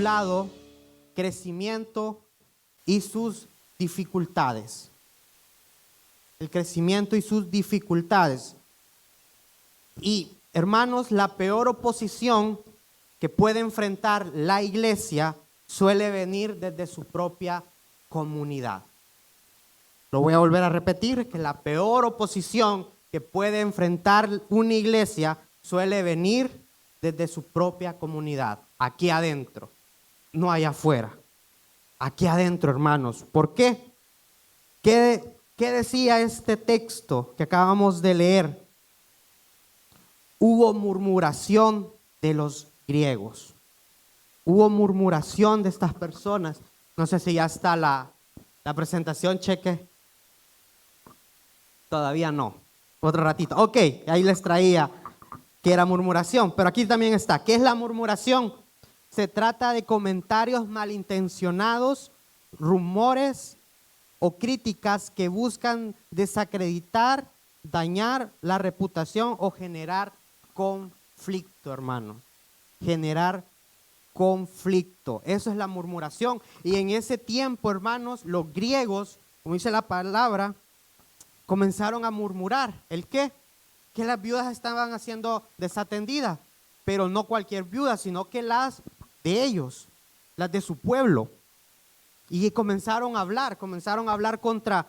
titulado Crecimiento y sus dificultades. El crecimiento y sus dificultades. Y hermanos, la peor oposición que puede enfrentar la iglesia suele venir desde su propia comunidad. Lo voy a volver a repetir, que la peor oposición que puede enfrentar una iglesia suele venir desde su propia comunidad, aquí adentro, no allá afuera, aquí adentro, hermanos. ¿Por qué? ¿Qué decía este texto que acabamos de leer? Hubo murmuración de los griegos. Hubo murmuración de estas personas. No sé si ya está la presentación, cheque. Todavía no. Otro ratito. Ok, ahí les traía que era murmuración, pero aquí también está. ¿Qué es la murmuración? Se trata de comentarios malintencionados, rumores o críticas que buscan desacreditar, dañar la reputación o generar conflicto, hermano. Generar conflicto. Eso es la murmuración. Y en ese tiempo, hermanos, los griegos, como dice la palabra, comenzaron a murmurar. ¿El qué? Que las viudas estaban siendo desatendidas, pero no cualquier viuda, sino que las de ellos, las de su pueblo. Y comenzaron a hablar contra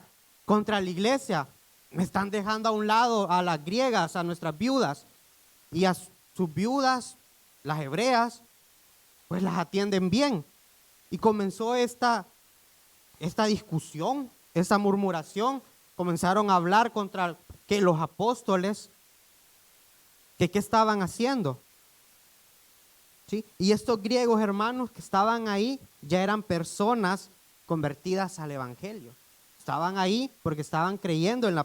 la iglesia. Me están dejando a un lado a las griegas, a nuestras viudas, y a sus viudas, las hebreas, pues las atienden bien. Y comenzó esta discusión, esa murmuración. Comenzaron a hablar contra que los apóstoles, que qué estaban haciendo. ¿Sí? Y estos griegos, hermanos, que estaban ahí, ya eran personas convertidas al evangelio. Estaban ahí porque estaban creyendo en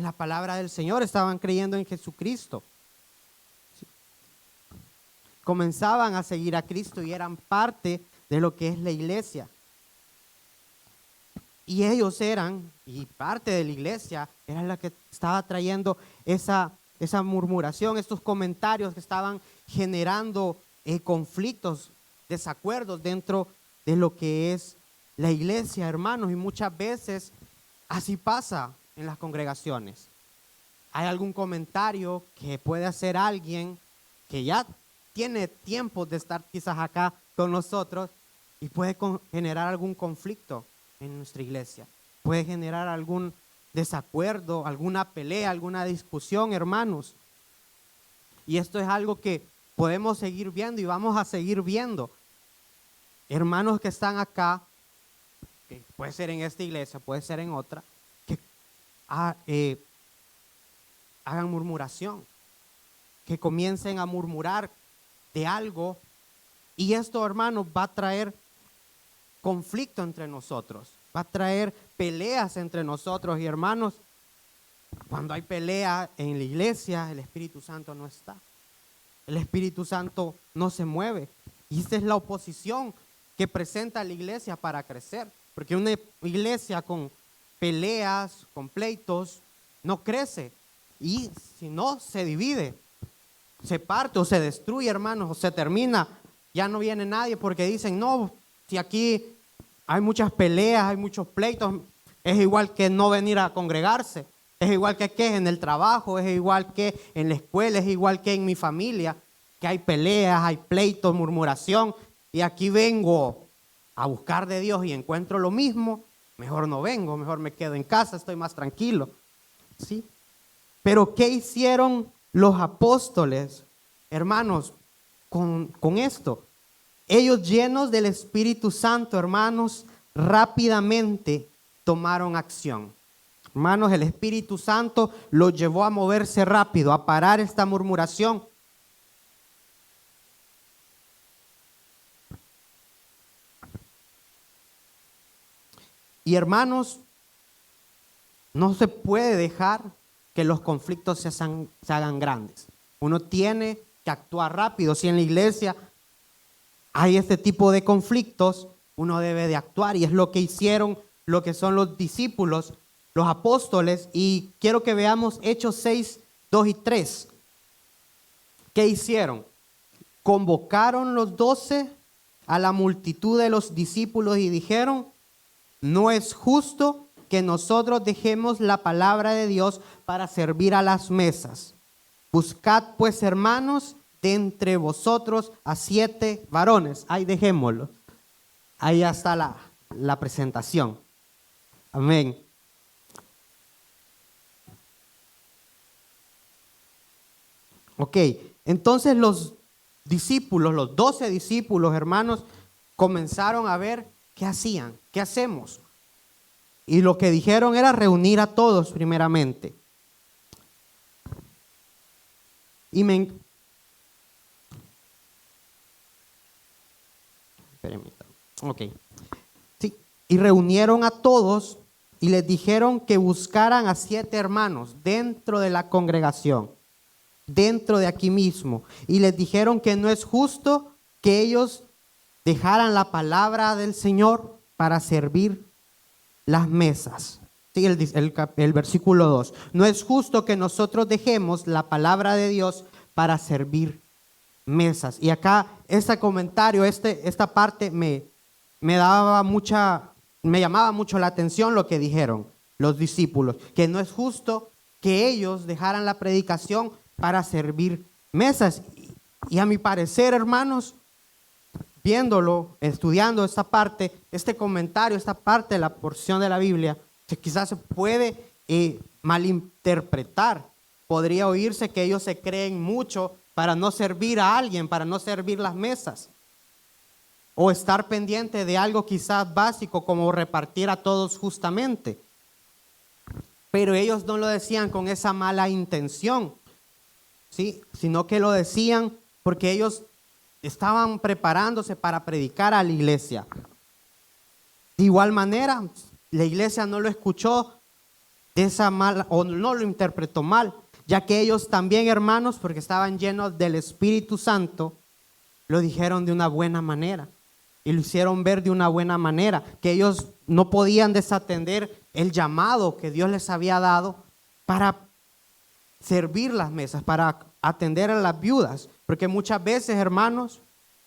la palabra del Señor, estaban creyendo en Jesucristo. ¿Sí? Comenzaban a seguir a Cristo y eran parte de lo que es la iglesia. Y ellos eran, y parte de la iglesia, era la que estaba trayendo esa murmuración, estos comentarios que estaban generando conflictos, desacuerdos dentro de lo que es la iglesia, hermanos. Y muchas veces así pasa en las congregaciones. Hay algún comentario que puede hacer alguien que ya tiene tiempo de estar quizás acá con nosotros y puede generar algún conflicto en nuestra iglesia. Puede generar algún desacuerdo, alguna pelea, alguna discusión, hermanos. Y esto es algo que podemos seguir viendo y vamos a seguir viendo. Hermanos que están acá, que puede ser en esta iglesia, puede ser en otra, que hagan murmuración, que comiencen a murmurar de algo. Y esto, hermanos, va a traer conflicto entre nosotros, va a traer peleas entre nosotros. Y hermanos, cuando hay pelea en la iglesia, el Espíritu Santo no está. El Espíritu Santo no se mueve. Y esta es la oposición que presenta la iglesia para crecer. Porque una iglesia con peleas, con pleitos, no crece. Y si no, se divide, se parte o se destruye, hermanos, o se termina. Ya no viene nadie porque dicen, no, si aquí hay muchas peleas, hay muchos pleitos, es igual que no venir a congregarse, es igual que en el trabajo, es igual que en la escuela, es igual que en mi familia, que hay peleas, hay pleitos, murmuración, y aquí vengo a buscar de Dios y encuentro lo mismo, mejor no vengo, mejor me quedo en casa, estoy más tranquilo. ¿Sí? Pero ¿qué hicieron los apóstoles, hermanos, con esto? Ellos, llenos del Espíritu Santo, hermanos, rápidamente tomaron acción. Hermanos, el Espíritu Santo los llevó a moverse rápido, a parar esta murmuración. Y hermanos, no se puede dejar que los conflictos se hagan grandes. Uno tiene que actuar rápido. Si en la iglesia hay este tipo de conflictos, uno debe de actuar, y es lo que hicieron, lo que son los discípulos, los apóstoles. Y quiero que veamos Hechos 6, 2 y 3. ¿Qué hicieron? Convocaron los 12 a la multitud de los discípulos y dijeron: no es justo que nosotros dejemos la palabra de Dios para servir a las mesas. Buscad pues, hermanos, de entre vosotros a 7 varones. Ahí dejémoslo. Ahí ya está la presentación. Amén. Ok, entonces los discípulos, los 12 discípulos, hermanos, comenzaron a ver qué hacían, qué hacemos. Y lo que dijeron era reunir a todos primeramente. Ok. Sí, y reunieron a todos y les dijeron que buscaran a 7 hermanos dentro de la congregación, dentro de aquí mismo. Y les dijeron que no es justo que ellos dejaran la palabra del Señor para servir las mesas. Sí, el versículo 2. No es justo que nosotros dejemos la palabra de Dios para servir mesas. Y acá este comentario, esta parte me llamaba mucho la atención lo que dijeron los discípulos, que no es justo que ellos dejaran la predicación para servir mesas. Y a mi parecer, hermanos, viéndolo, estudiando esta parte, este comentario, esta parte de la porción de la Biblia, que quizás se puede malinterpretar. Podría oírse que ellos se creen mucho para no servir a alguien, para no servir las mesas, o estar pendiente de algo quizás básico como repartir a todos justamente. Pero ellos no lo decían con esa mala intención, ¿sí? Sino que lo decían porque ellos estaban preparándose para predicar a la iglesia. De igual manera, la iglesia no lo escuchó de esa mala, o no lo interpretó mal, ya que ellos también, hermanos, porque estaban llenos del Espíritu Santo, lo dijeron de una buena manera y lo hicieron ver de una buena manera, que ellos no podían desatender el llamado que Dios les había dado para servir las mesas, para atender a las viudas, porque muchas veces, hermanos,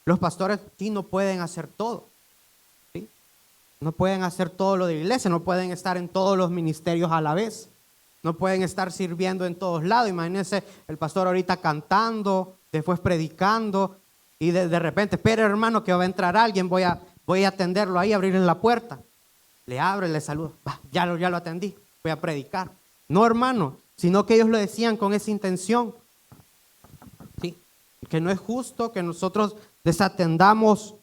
los pastores sí no pueden hacer todo, ¿sí? No pueden hacer todo lo de la iglesia, no pueden estar en todos los ministerios a la vez, no pueden estar sirviendo en todos lados. Imagínense el pastor ahorita cantando, después predicando, y de repente, espera, hermano, que va a entrar alguien, voy a atenderlo ahí, abrirle la puerta. Le abro y le saludo. Ya lo atendí, voy a predicar. No, hermano, sino que ellos lo decían con esa intención. ¿Sí? Que no es justo que nosotros desatendamos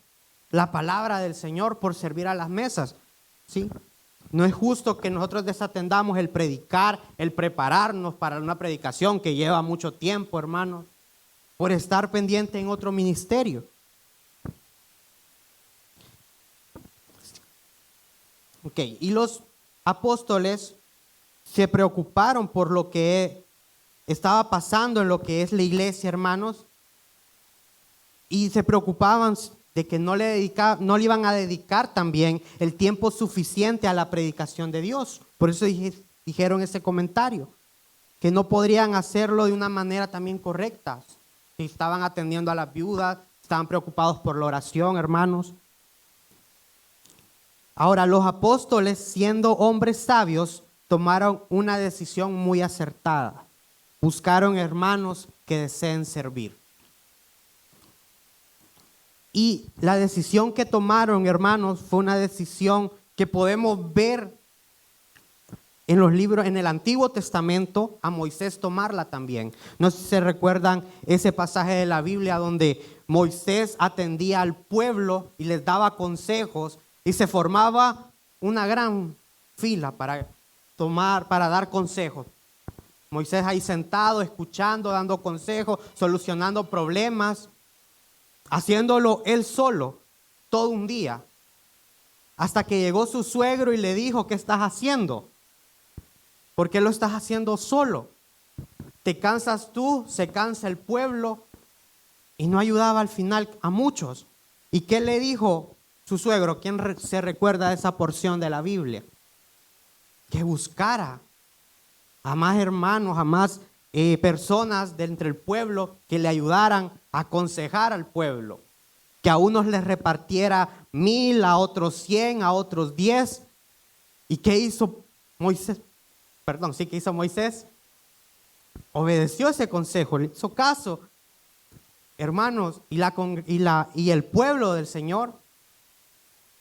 la palabra del Señor por servir a las mesas. ¿Sí? No es justo que nosotros desatendamos el predicar, el prepararnos para una predicación que lleva mucho tiempo, hermanos, por estar pendiente en otro ministerio. Ok, y los apóstoles se preocuparon por lo que estaba pasando en lo que es la iglesia, hermanos, y se preocupaban de que no le iban a dedicar también el tiempo suficiente a la predicación de Dios. Por eso dijeron ese comentario, que no podrían hacerlo de una manera también correcta. Si estaban atendiendo a las viudas, estaban preocupados por la oración, hermanos. Ahora, los apóstoles, siendo hombres sabios, tomaron una decisión muy acertada. Buscaron hermanos que deseen servir. Y la decisión que tomaron, hermanos, fue una decisión que podemos ver en los libros, en el Antiguo Testamento, a Moisés tomarla también. No sé si se recuerdan ese pasaje de la Biblia donde Moisés atendía al pueblo y les daba consejos y se formaba una gran fila para dar consejos. Moisés ahí sentado, escuchando, dando consejos, solucionando problemas, haciéndolo él solo todo un día, hasta que llegó su suegro y le dijo: ¿qué estás haciendo? ¿Por qué lo estás haciendo solo? Te cansas tú, se cansa el pueblo, y no ayudaba al final a muchos. ¿Y qué le dijo su suegro? ¿Quién se recuerda de esa porción de la Biblia? Que buscara a más hermanos, a más personas de entre el pueblo que le ayudaran a aconsejar al pueblo. que a unos les repartiera 1000, a otros 100, a otros 10. ¿Y qué hizo Moisés? ¿Qué hizo Moisés? Obedeció ese consejo, le hizo caso. Hermanos, y el pueblo del Señor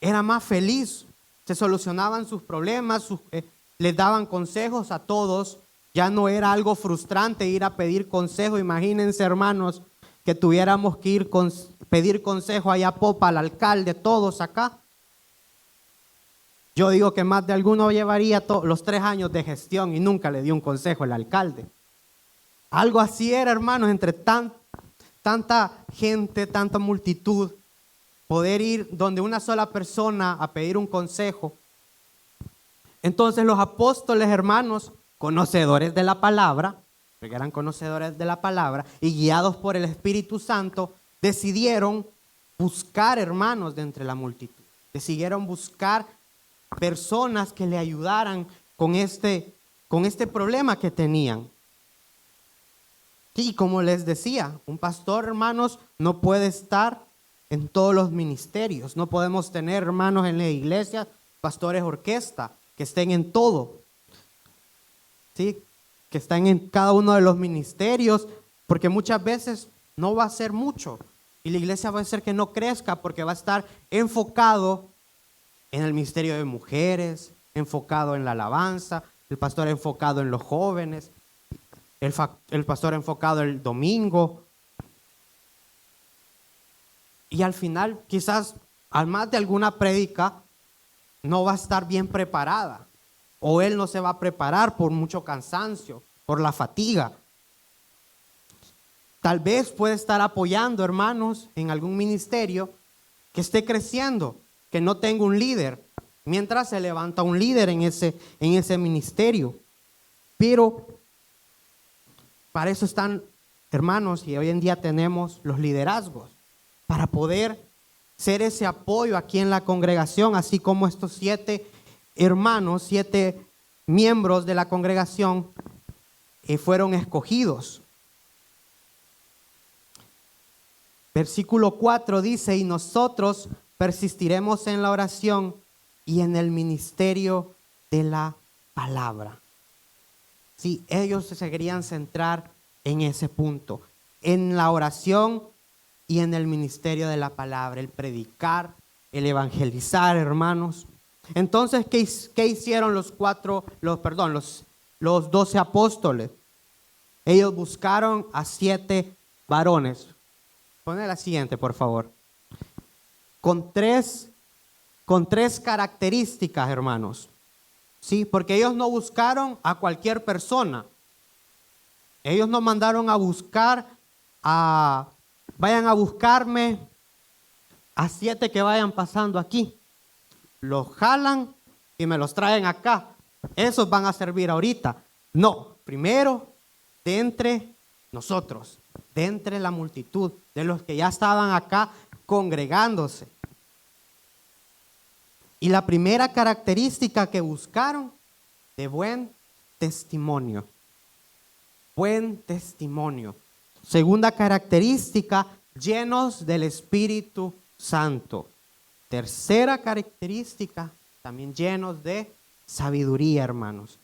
era más feliz. Se solucionaban sus problemas, les daban consejos a todos. Ya no era algo frustrante ir a pedir consejo. Imagínense, hermanos, que tuviéramos que ir pedir consejo allá a Popa, al alcalde, todos acá. Yo digo que más de alguno llevaría los 3 años de gestión y nunca le dio un consejo al alcalde. Algo así era, hermanos, entre tanta gente, tanta multitud, poder ir donde una sola persona a pedir un consejo. Entonces los apóstoles, hermanos, conocedores de la palabra, porque eran conocedores de la palabra y guiados por el Espíritu Santo, decidieron buscar hermanos de entre la multitud. Decidieron buscar personas que le ayudaran con este problema que tenían. Y como les decía, un pastor, hermanos, no puede estar en todos los ministerios. No podemos tener, hermanos, en la iglesia pastores orquesta que estén en todo, ¿sí? Que estén en cada uno de los ministerios, porque muchas veces no va a ser mucho y la iglesia va a ser que no crezca porque va a estar enfocado en el ministerio de mujeres, enfocado en la alabanza, el pastor enfocado en los jóvenes, el pastor enfocado el domingo. Y al final, quizás, al más de alguna prédica, no va a estar bien preparada. O él no se va a preparar por mucho cansancio, por la fatiga. Tal vez puede estar apoyando, hermanos, en algún ministerio que esté creciendo, que no tenga un líder, mientras se levanta un líder en ese ministerio. Pero para eso están, hermanos, y hoy en día tenemos los liderazgos, para poder ser ese apoyo aquí en la congregación, así como estos 7 hermanos, 7 miembros de la congregación fueron escogidos. Versículo 4 dice, y nosotros persistiremos en la oración y en el ministerio de la palabra. Sí, ellos se querían centrar en ese punto, en la oración y en el ministerio de la palabra, el predicar, el evangelizar, hermanos. Entonces, ¿qué hicieron los 12 apóstoles? Ellos buscaron a 7 varones. Pone la siguiente, por favor. Con tres características, hermanos. Sí, porque ellos no buscaron a cualquier persona. Ellos no mandaron a buscar vayan a buscarme a 7 que vayan pasando aquí. Los jalan y me los traen acá. Esos van a servir ahorita. No, primero de entre nosotros, de entre la multitud, de los que ya estaban acá congregándose. Y la primera característica que buscaron, de buen testimonio. Buen testimonio. Segunda característica, llenos del Espíritu Santo. Tercera característica, también llenos de sabiduría, hermanos.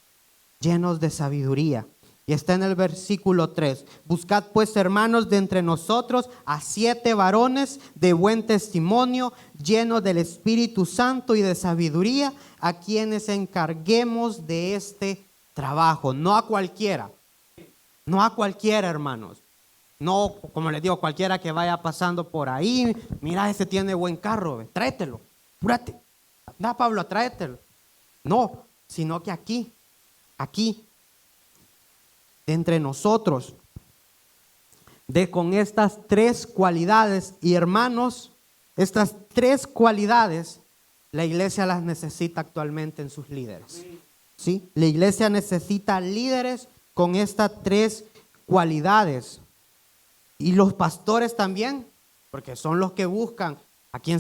Llenos de sabiduría. Y está en el versículo 3. Buscad pues, hermanos, de entre nosotros a 7 varones de buen testimonio, llenos del Espíritu Santo y de sabiduría, a quienes encarguemos de este trabajo. No a cualquiera. No a cualquiera, hermanos. No, como les digo, cualquiera que vaya pasando por ahí. Mira, ese tiene buen carro, tráetelo, apúrate. Anda, Pablo, tráetelo. No, sino que aquí, de entre nosotros, con estas 3 cualidades. Y hermanos, estas 3 cualidades, la iglesia las necesita actualmente en sus líderes. ¿Sí? La iglesia necesita líderes con estas 3 cualidades. Y los pastores también, porque son los que buscan a quién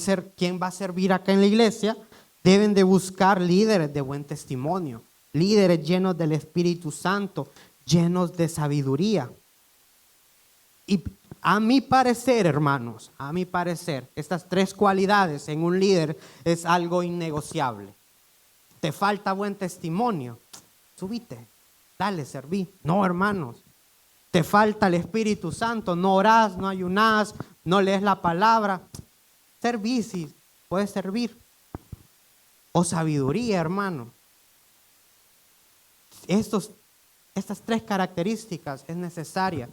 va a servir acá en la iglesia, deben de buscar líderes de buen testimonio, líderes llenos del Espíritu Santo, llenos de sabiduría. Y A mi parecer, hermanos, a mi parecer, estas tres cualidades en un líder es algo innegociable. Te falta buen testimonio, subite, dale, serví. No, hermanos, te falta el Espíritu Santo, no orás, no ayunás, no lees la palabra. Serví, sí, puedes servir. O sabiduría, hermano. Estas tres características es necesaria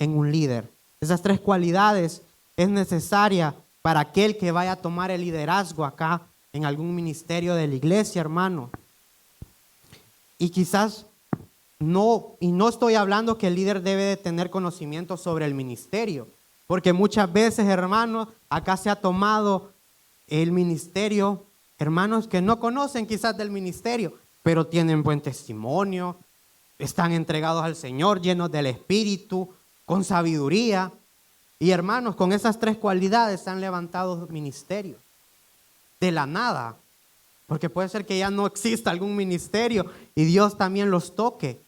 en un líder. Esas tres cualidades es necesaria para aquel que vaya a tomar el liderazgo acá en algún ministerio de la iglesia, hermano. Y quizás no estoy hablando que el líder debe de tener conocimiento sobre el ministerio, porque muchas veces, hermanos, acá se ha tomado el ministerio, hermanos que no conocen quizás del ministerio, pero tienen buen testimonio, están entregados al Señor, llenos del Espíritu, con sabiduría. Y hermanos, con esas tres cualidades se han levantado ministerios de la nada, porque puede ser que ya no exista algún ministerio y Dios también los toque,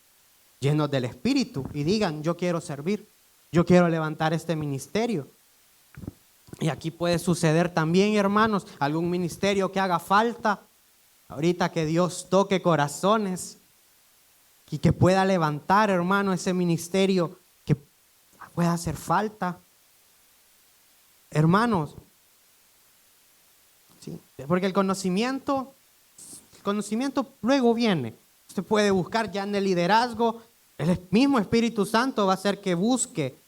llenos del Espíritu, y digan, yo quiero servir, yo quiero levantar este ministerio. Y aquí puede suceder también, hermanos, algún ministerio que haga falta, ahorita que Dios toque corazones y que pueda levantar, hermano, ese ministerio que pueda hacer falta. Hermanos, ¿sí? Porque el conocimiento luego viene. Usted puede buscar ya en el liderazgo, el mismo Espíritu Santo va a hacer que busque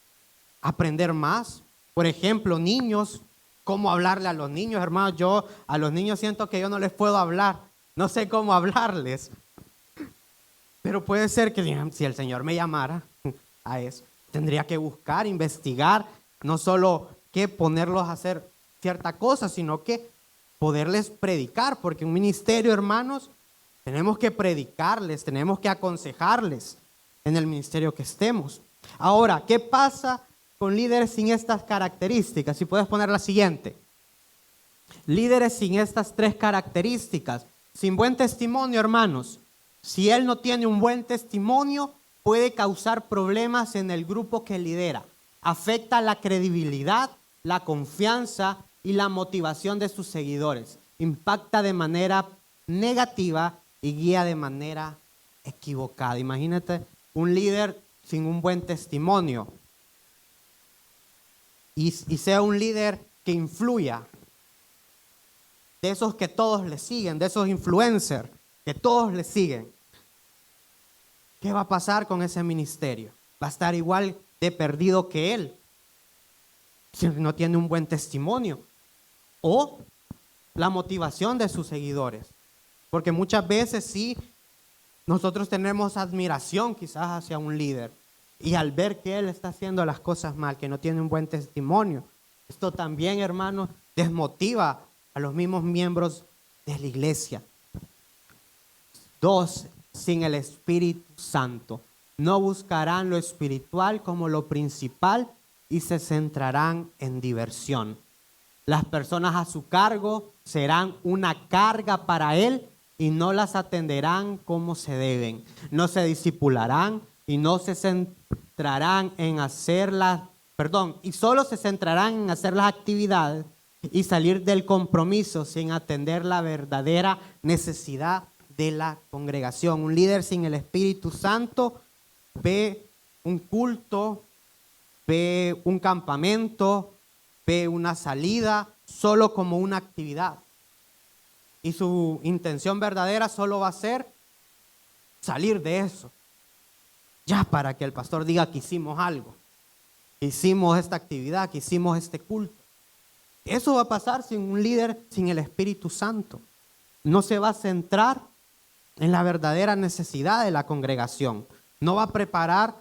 aprender más. Por ejemplo, niños, cómo hablarle a los niños, hermanos. Yo a los niños siento que yo no les puedo hablar, no sé cómo hablarles. Pero puede ser que si el Señor me llamara a eso, tendría que buscar, investigar, no solo que ponerlos a hacer cierta cosa, sino que poderles predicar, porque un ministerio, hermanos, tenemos que predicarles, tenemos que aconsejarles en el ministerio que estemos. Ahora, ¿qué pasa con líderes sin estas características? Si puedes poner la siguiente. Líderes sin estas tres características, sin buen testimonio, hermanos. Si él no tiene un buen testimonio, puede causar problemas en el grupo que lidera. Afecta la credibilidad, la confianza y la motivación de sus seguidores. Impacta de manera negativa y guía de manera equivocada. Imagínate un líder sin un buen testimonio y sea un líder que influya, de esos que todos le siguen, de esos influencers que todos le siguen. ¿Qué va a pasar con ese ministerio? Va a estar igual de perdido que él, si no tiene un buen testimonio o la motivación de sus seguidores. Porque muchas veces sí, nosotros tenemos admiración quizás hacia un líder y al ver que él está haciendo las cosas mal, que no tiene un buen testimonio, esto también, hermanos, desmotiva a los mismos miembros de la iglesia. 2, sin el Espíritu Santo. No buscarán lo espiritual como lo principal y se centrarán en diversión. Las personas a su cargo serán una carga para él y no las atenderán como se deben. No se discipularán y no se centrarán en y solo se centrarán en hacer las actividades y salir del compromiso sin atender la verdadera necesidad de la congregación. Un líder sin el Espíritu Santo ve un culto, ve un campamento, ve una salida solo como una actividad. Y su intención verdadera solo va a ser salir de eso. Ya para que el pastor diga que hicimos algo, que hicimos esta actividad, que hicimos este culto. Eso va a pasar sin un líder, sin el Espíritu Santo. No se va a centrar en la verdadera necesidad de la congregación. No va a preparar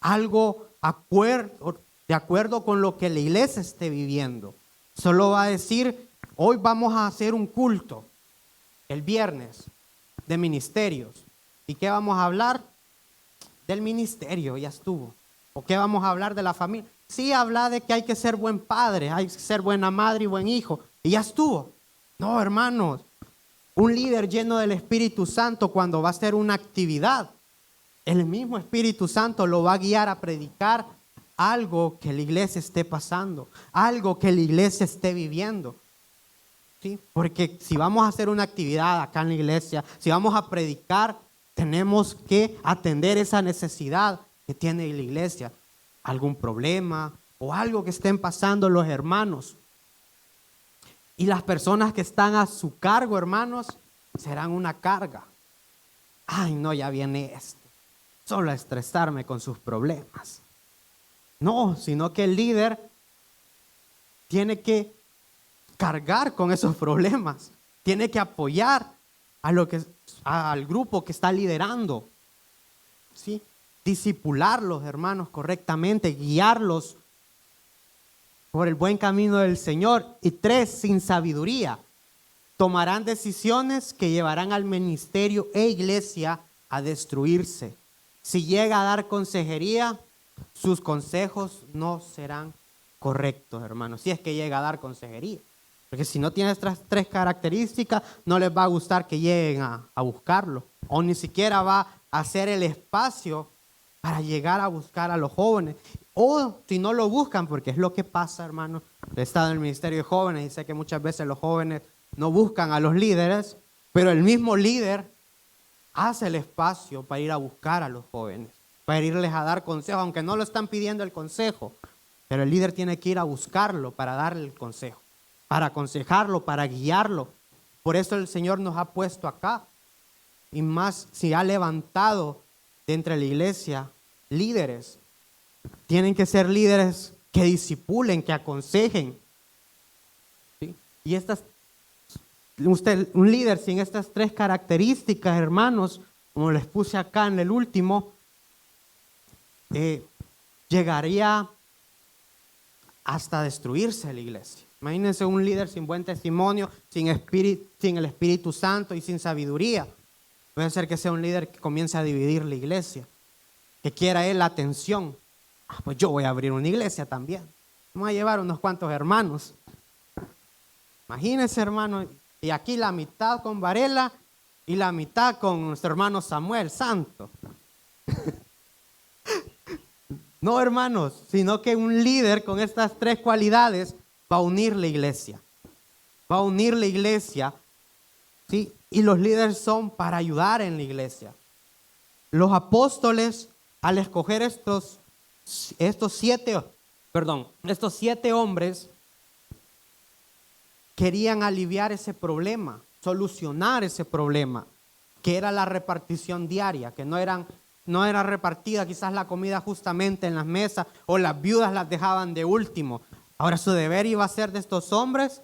algo de acuerdo con lo que la iglesia esté viviendo. Solo va a decir, hoy vamos a hacer un culto, el viernes, de ministerios. ¿Y qué vamos a hablar? Del ministerio, ya estuvo. ¿O qué vamos a hablar de la familia? Sí, habla de que hay que ser buen padre, hay que ser buena madre y buen hijo. Y ya estuvo. No, hermanos. Un líder lleno del Espíritu Santo, cuando va a hacer una actividad, el mismo Espíritu Santo lo va a guiar a predicar algo que la iglesia esté pasando, algo que la iglesia esté viviendo. ¿Sí? Porque si vamos a hacer una actividad acá en la iglesia, si vamos a predicar, tenemos que atender esa necesidad que tiene la iglesia. Algún problema o algo que estén pasando los hermanos. Y las personas que están a su cargo, hermanos, serán una carga. Ay, no, ya viene esto. Solo a estresarme con sus problemas. No, sino que el líder tiene que cargar con esos problemas. Tiene que apoyar al grupo que está liderando. ¿Sí? Discipularlos, hermanos, correctamente, guiarlos por el buen camino del Señor. Y 3, sin sabiduría, tomarán decisiones que llevarán al ministerio e iglesia a destruirse. Si llega a dar consejería, sus consejos no serán correctos, hermanos. Si es que llega a dar consejería. Porque si no tiene estas 3 características, no les va a gustar que lleguen a buscarlo. O ni siquiera va a hacer el espacio para llegar a buscar a los jóvenes. O si no lo buscan, porque es lo que pasa, hermano. He estado en el ministerio de jóvenes y sé que muchas veces los jóvenes no buscan a los líderes, pero el mismo líder hace el espacio para ir a buscar a los jóvenes, para irles a dar consejo, aunque no lo están pidiendo el consejo, pero el líder tiene que ir a buscarlo para darle el consejo, para aconsejarlo, para guiarlo. Por eso el Señor nos ha puesto acá, y más si ha levantado de entre la iglesia líderes. Tienen que ser líderes que discipulen, que aconsejen. ¿Sí? Y un líder sin estas 3 características, hermanos, como les puse acá en el último, llegaría hasta destruirse la iglesia. Imagínense un líder sin buen testimonio, sin el Espíritu Santo y sin sabiduría. Puede ser que sea un líder que comience a dividir la iglesia, que quiera él la atención. Pues yo voy a abrir una iglesia también. Vamos a llevar unos cuantos hermanos. Imagínense, hermano, y aquí la mitad con Varela y la mitad con nuestro hermano Samuel Santo. No, hermanos, sino que un líder con estas 3 cualidades va a unir la iglesia. Va a unir la iglesia, ¿sí? Y los líderes son para ayudar en la iglesia. Los apóstoles, al escoger estos 7 hombres, querían aliviar ese problema, solucionar ese problema, que era la repartición diaria, que no era repartida quizás la comida justamente en las mesas, o las viudas las dejaban de último. Ahora su deber iba a ser de estos hombres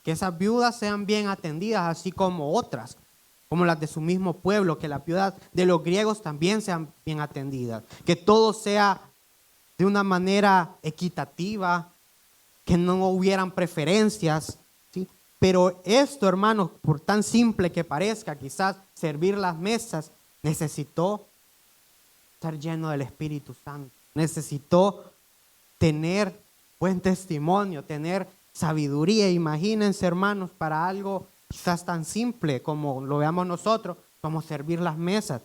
que esas viudas sean bien atendidas, así como otras, como las de su mismo pueblo, que las viudas de los griegos también sean bien atendidas, que todo sea de una manera equitativa, que no hubieran preferencias, ¿sí? Pero esto, hermanos, por tan simple que parezca, quizás servir las mesas, necesitó estar lleno del Espíritu Santo, necesitó tener buen testimonio, tener sabiduría. Imagínense, hermanos, para algo quizás tan simple como lo veamos nosotros, como servir las mesas.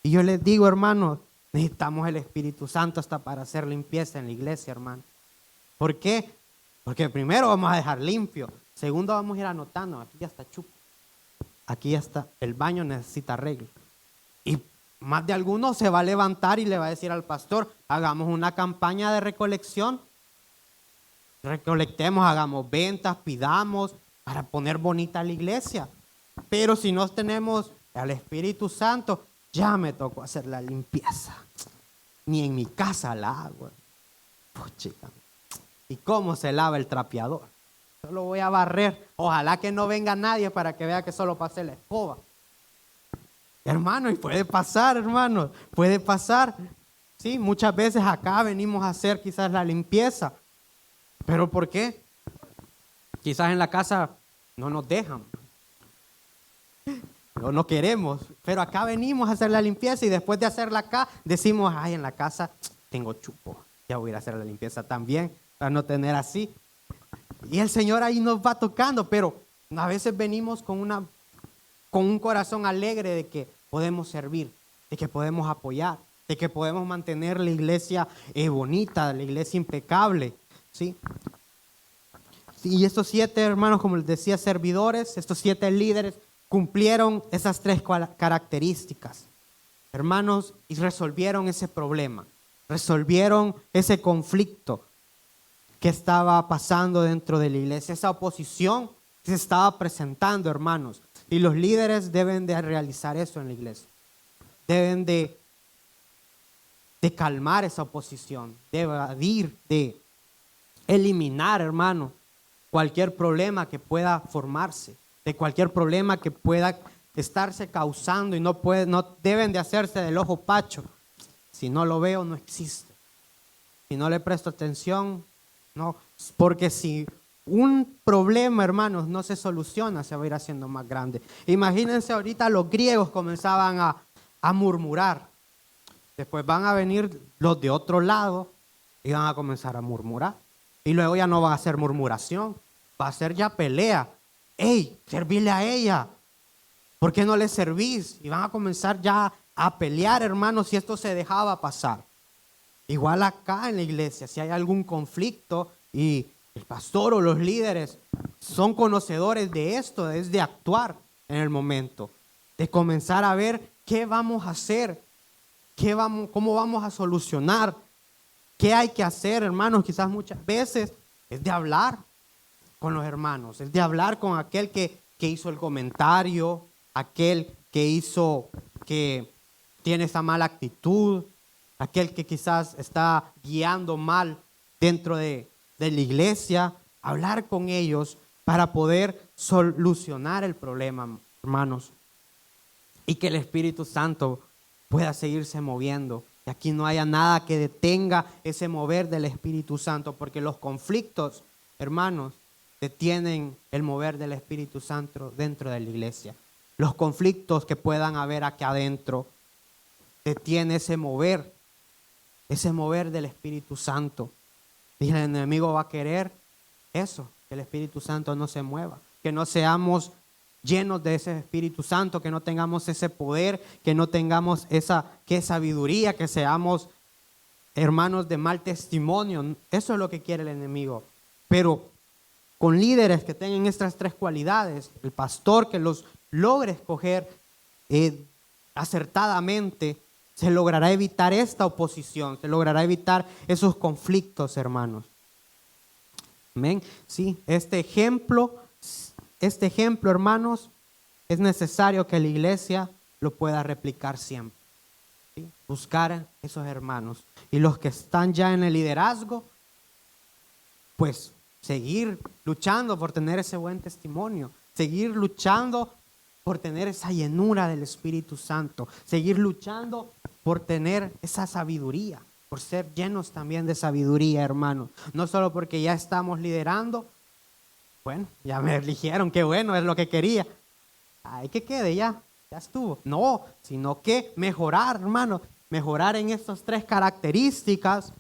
Y yo les digo, hermanos, necesitamos el Espíritu Santo hasta para hacer limpieza en la iglesia, hermano. ¿Por qué? Porque primero vamos a dejar limpio. Segundo, vamos a ir anotando. Aquí ya está chupo. Aquí ya está. El baño necesita arreglo. Y más de alguno se va a levantar y le va a decir al pastor, hagamos una campaña de recolección. Recolectemos, hagamos ventas, pidamos para poner bonita la iglesia. Pero si no tenemos al Espíritu Santo, ya me tocó hacer la limpieza. Ni en mi casa la hago. Chica. ¿Y cómo se lava el trapeador? Solo voy a barrer. Ojalá que no venga nadie para que vea que solo pasé la escoba. Hermano, y puede pasar, hermano. Puede pasar. Sí, muchas veces acá venimos a hacer quizás la limpieza. ¿Pero por qué? Quizás en la casa no nos dejan. No queremos, pero acá venimos a hacer la limpieza y después de hacerla acá decimos, ay, en la casa tengo chupo, ya voy a ir a hacer la limpieza también para no tener así. Y el Señor ahí nos va tocando, pero a veces venimos con un corazón alegre de que podemos servir, de que podemos apoyar. de que podemos mantener la iglesia bonita, la iglesia impecable, ¿sí? Y estos 7 hermanos, como les decía, servidores, estos 7 líderes cumplieron esas 3 características, hermanos, y resolvieron ese problema, resolvieron ese conflicto que estaba pasando dentro de la iglesia, esa oposición que se estaba presentando, hermanos. Y los líderes deben de realizar eso en la iglesia. Deben de calmar esa oposición, de evadir, de eliminar, hermano, cualquier problema que pueda formarse, de cualquier problema que pueda estarse causando y no deben de hacerse del ojo pacho. Si no lo veo, no existe. Si no le presto atención, no. Porque si un problema, hermanos, no se soluciona, se va a ir haciendo más grande. Imagínense ahorita los griegos comenzaban a murmurar. Después van a venir los de otro lado y van a comenzar a murmurar. Y luego ya no va a ser murmuración, va a ser ya pelea. ¡Ey, servirle a ella! ¿Por qué no le servís? Y van a comenzar ya a pelear, hermanos, si esto se dejaba pasar. Igual acá en la iglesia, si hay algún conflicto y el pastor o los líderes son conocedores de esto, es de actuar en el momento, de comenzar a ver qué vamos a hacer, cómo vamos a solucionar, qué hay que hacer, hermanos. Quizás muchas veces es de hablar con los hermanos, es de hablar con aquel que hizo el comentario, aquel que tiene esa mala actitud, aquel que quizás está guiando mal dentro de la iglesia, hablar con ellos para poder solucionar el problema, hermanos, y que el Espíritu Santo pueda seguirse moviendo. Que aquí no haya nada que detenga ese mover del Espíritu Santo, porque los conflictos, hermanos, detienen el mover del Espíritu Santo dentro de la iglesia. Los conflictos que puedan haber aquí adentro detiene ese mover del Espíritu Santo. Y el enemigo va a querer eso, que el Espíritu Santo no se mueva, que no seamos llenos de ese Espíritu Santo, que no tengamos ese poder, que no tengamos esa sabiduría, que seamos hermanos de mal testimonio. Eso es lo que quiere el enemigo. Pero con líderes que tengan estas 3 cualidades, el pastor que los logre escoger acertadamente, se logrará evitar esta oposición, se logrará evitar esos conflictos, hermanos. Amén. Sí, este ejemplo, hermanos, es necesario que la iglesia lo pueda replicar siempre. ¿Sí? Buscar esos hermanos. Y los que están ya en el liderazgo, pues seguir luchando por tener ese buen testimonio, seguir luchando por tener esa llenura del Espíritu Santo, seguir luchando por tener esa sabiduría, por ser llenos también de sabiduría, hermanos. No solo porque ya estamos liderando, bueno, ya me eligieron, qué bueno, es lo que quería. Ay, que quede ya estuvo. No, sino que mejorar, hermanos, mejorar en estas 3 características.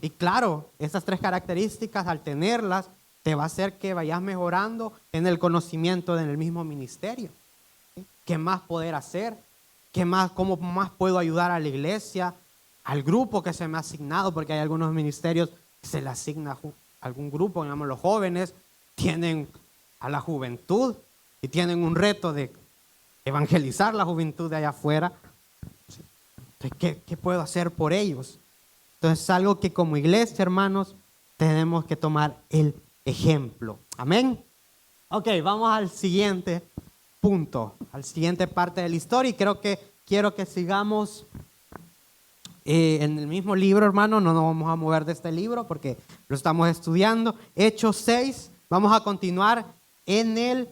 Y claro, estas 3 características, al tenerlas, te va a hacer que vayas mejorando en el conocimiento del mismo ministerio. ¿Sí? ¿Qué más poder hacer? ¿Cómo más puedo ayudar a la iglesia, al grupo que se me ha asignado? Porque hay algunos ministerios que se le asigna algún grupo, digamos los jóvenes, tienen a la juventud y tienen un reto de evangelizar la juventud de allá afuera. Entonces, ¿qué puedo hacer por ellos? Entonces es algo que como iglesia, hermanos, tenemos que tomar el ejemplo. Amén. Ok, vamos al siguiente punto, al siguiente parte de la historia, y quiero que sigamos en el mismo libro, hermano. No nos vamos a mover de este libro porque lo estamos estudiando. Hechos 6, vamos a continuar en el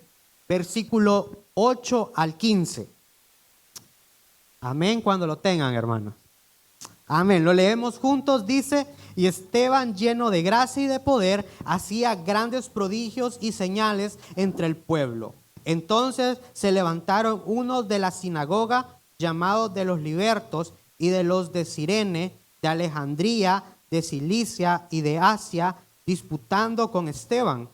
versículo 8 al 15. Amén, cuando lo tengan, hermanos. Amén, lo leemos juntos. Dice: y Esteban, lleno de gracia y de poder, hacía grandes prodigios y señales entre el pueblo. Entonces se levantaron unos de la sinagoga, llamados de los libertos, y de los de Cirene, de Alejandría, de Cilicia y de Asia, disputando con Esteban.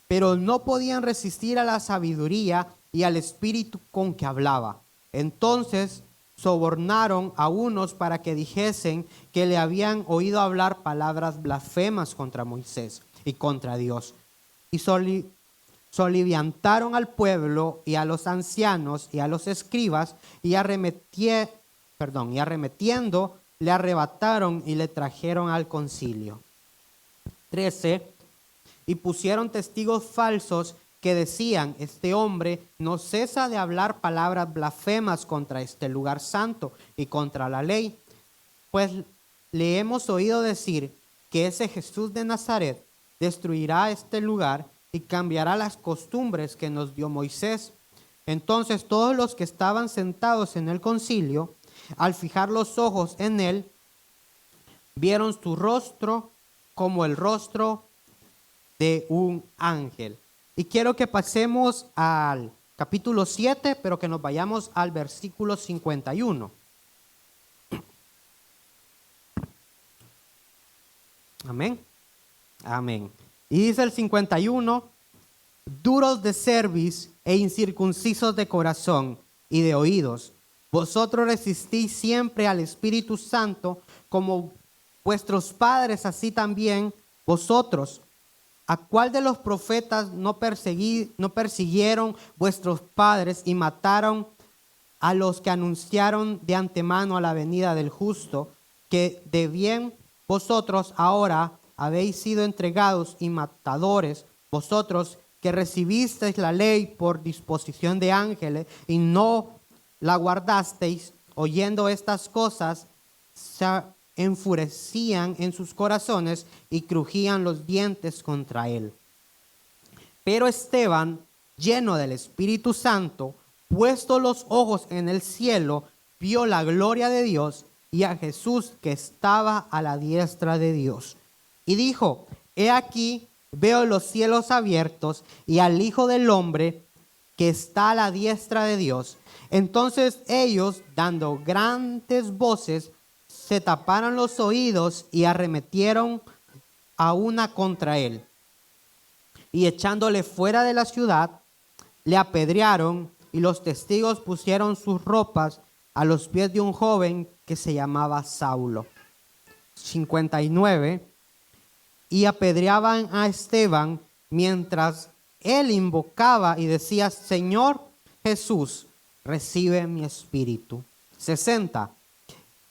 Pero no podían resistir a la sabiduría y al espíritu con que hablaba. Entonces sobornaron a unos para que dijesen que le habían oído hablar palabras blasfemas contra Moisés y contra Dios. Y soliviantaron al pueblo y a los ancianos y a los escribas y arremetiendo le arrebataron y le trajeron al concilio. 13. Y pusieron testigos falsos que decían: este hombre no cesa de hablar palabras blasfemas contra este lugar santo y contra la ley. Pues le hemos oído decir que ese Jesús de Nazaret destruirá este lugar y cambiará las costumbres que nos dio Moisés. Entonces todos los que estaban sentados en el concilio, al fijar los ojos en él, vieron su rostro como el rostro de un ángel. Y quiero que pasemos al capítulo 7, pero que nos vayamos al versículo 51. Amén. Amén. Y dice el 51: duros de cerviz e incircuncisos de corazón y de oídos, vosotros resistís siempre al Espíritu Santo, como vuestros padres, así también vosotros. ¿A cuál de los profetas no persiguieron vuestros padres y mataron a los que anunciaron de antemano a la venida del justo, que de bien vosotros ahora habéis sido entregados y matadores, vosotros que recibisteis la ley por disposición de ángeles y no la guardasteis? Oyendo estas cosas, se enfurecían en sus corazones y crujían los dientes contra él. Pero Esteban, lleno del Espíritu Santo, puesto los ojos en el cielo, vio la gloria de Dios y a Jesús que estaba a la diestra de Dios. Y dijo: he aquí, veo los cielos abiertos y al Hijo del Hombre que está a la diestra de Dios. Entonces ellos, dando grandes voces, se taparon los oídos y arremetieron a una contra él. Y echándole fuera de la ciudad, le apedrearon, y los testigos pusieron sus ropas a los pies de un joven que se llamaba Saulo. 59. Y apedreaban a Esteban mientras él invocaba y decía: Señor Jesús, recibe mi espíritu. 60.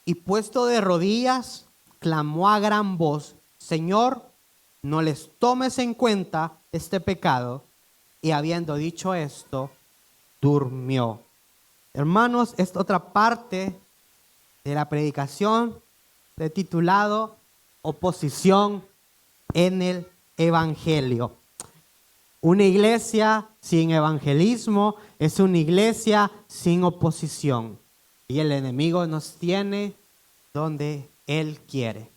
Y puesto de rodillas, clamó a gran voz: Señor, no les tomes en cuenta este pecado. Y habiendo dicho esto, durmió. Hermanos, esta otra parte de la predicación he titulado Oposición en el Evangelio. Una iglesia sin evangelismo es una iglesia sin oposición. Y el enemigo nos tiene donde él quiere,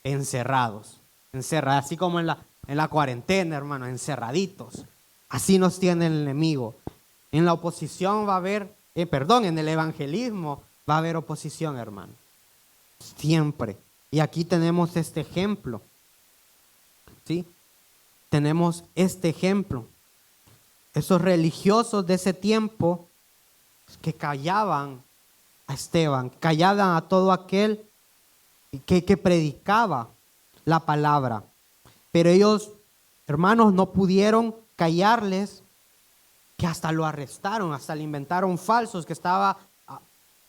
encerrados, así como en la cuarentena, hermano, encerraditos. Así nos tiene el enemigo. En la oposición va a haber, en el evangelismo va a haber oposición, hermano. Siempre. Y aquí tenemos este ejemplo. ¿Sí? Tenemos este ejemplo. Esos religiosos de ese tiempo que callaban a Esteban, callaban a todo aquel que predicaba la palabra. Pero ellos, hermanos, no pudieron callarles, que hasta lo arrestaron, hasta le inventaron falsos que estaba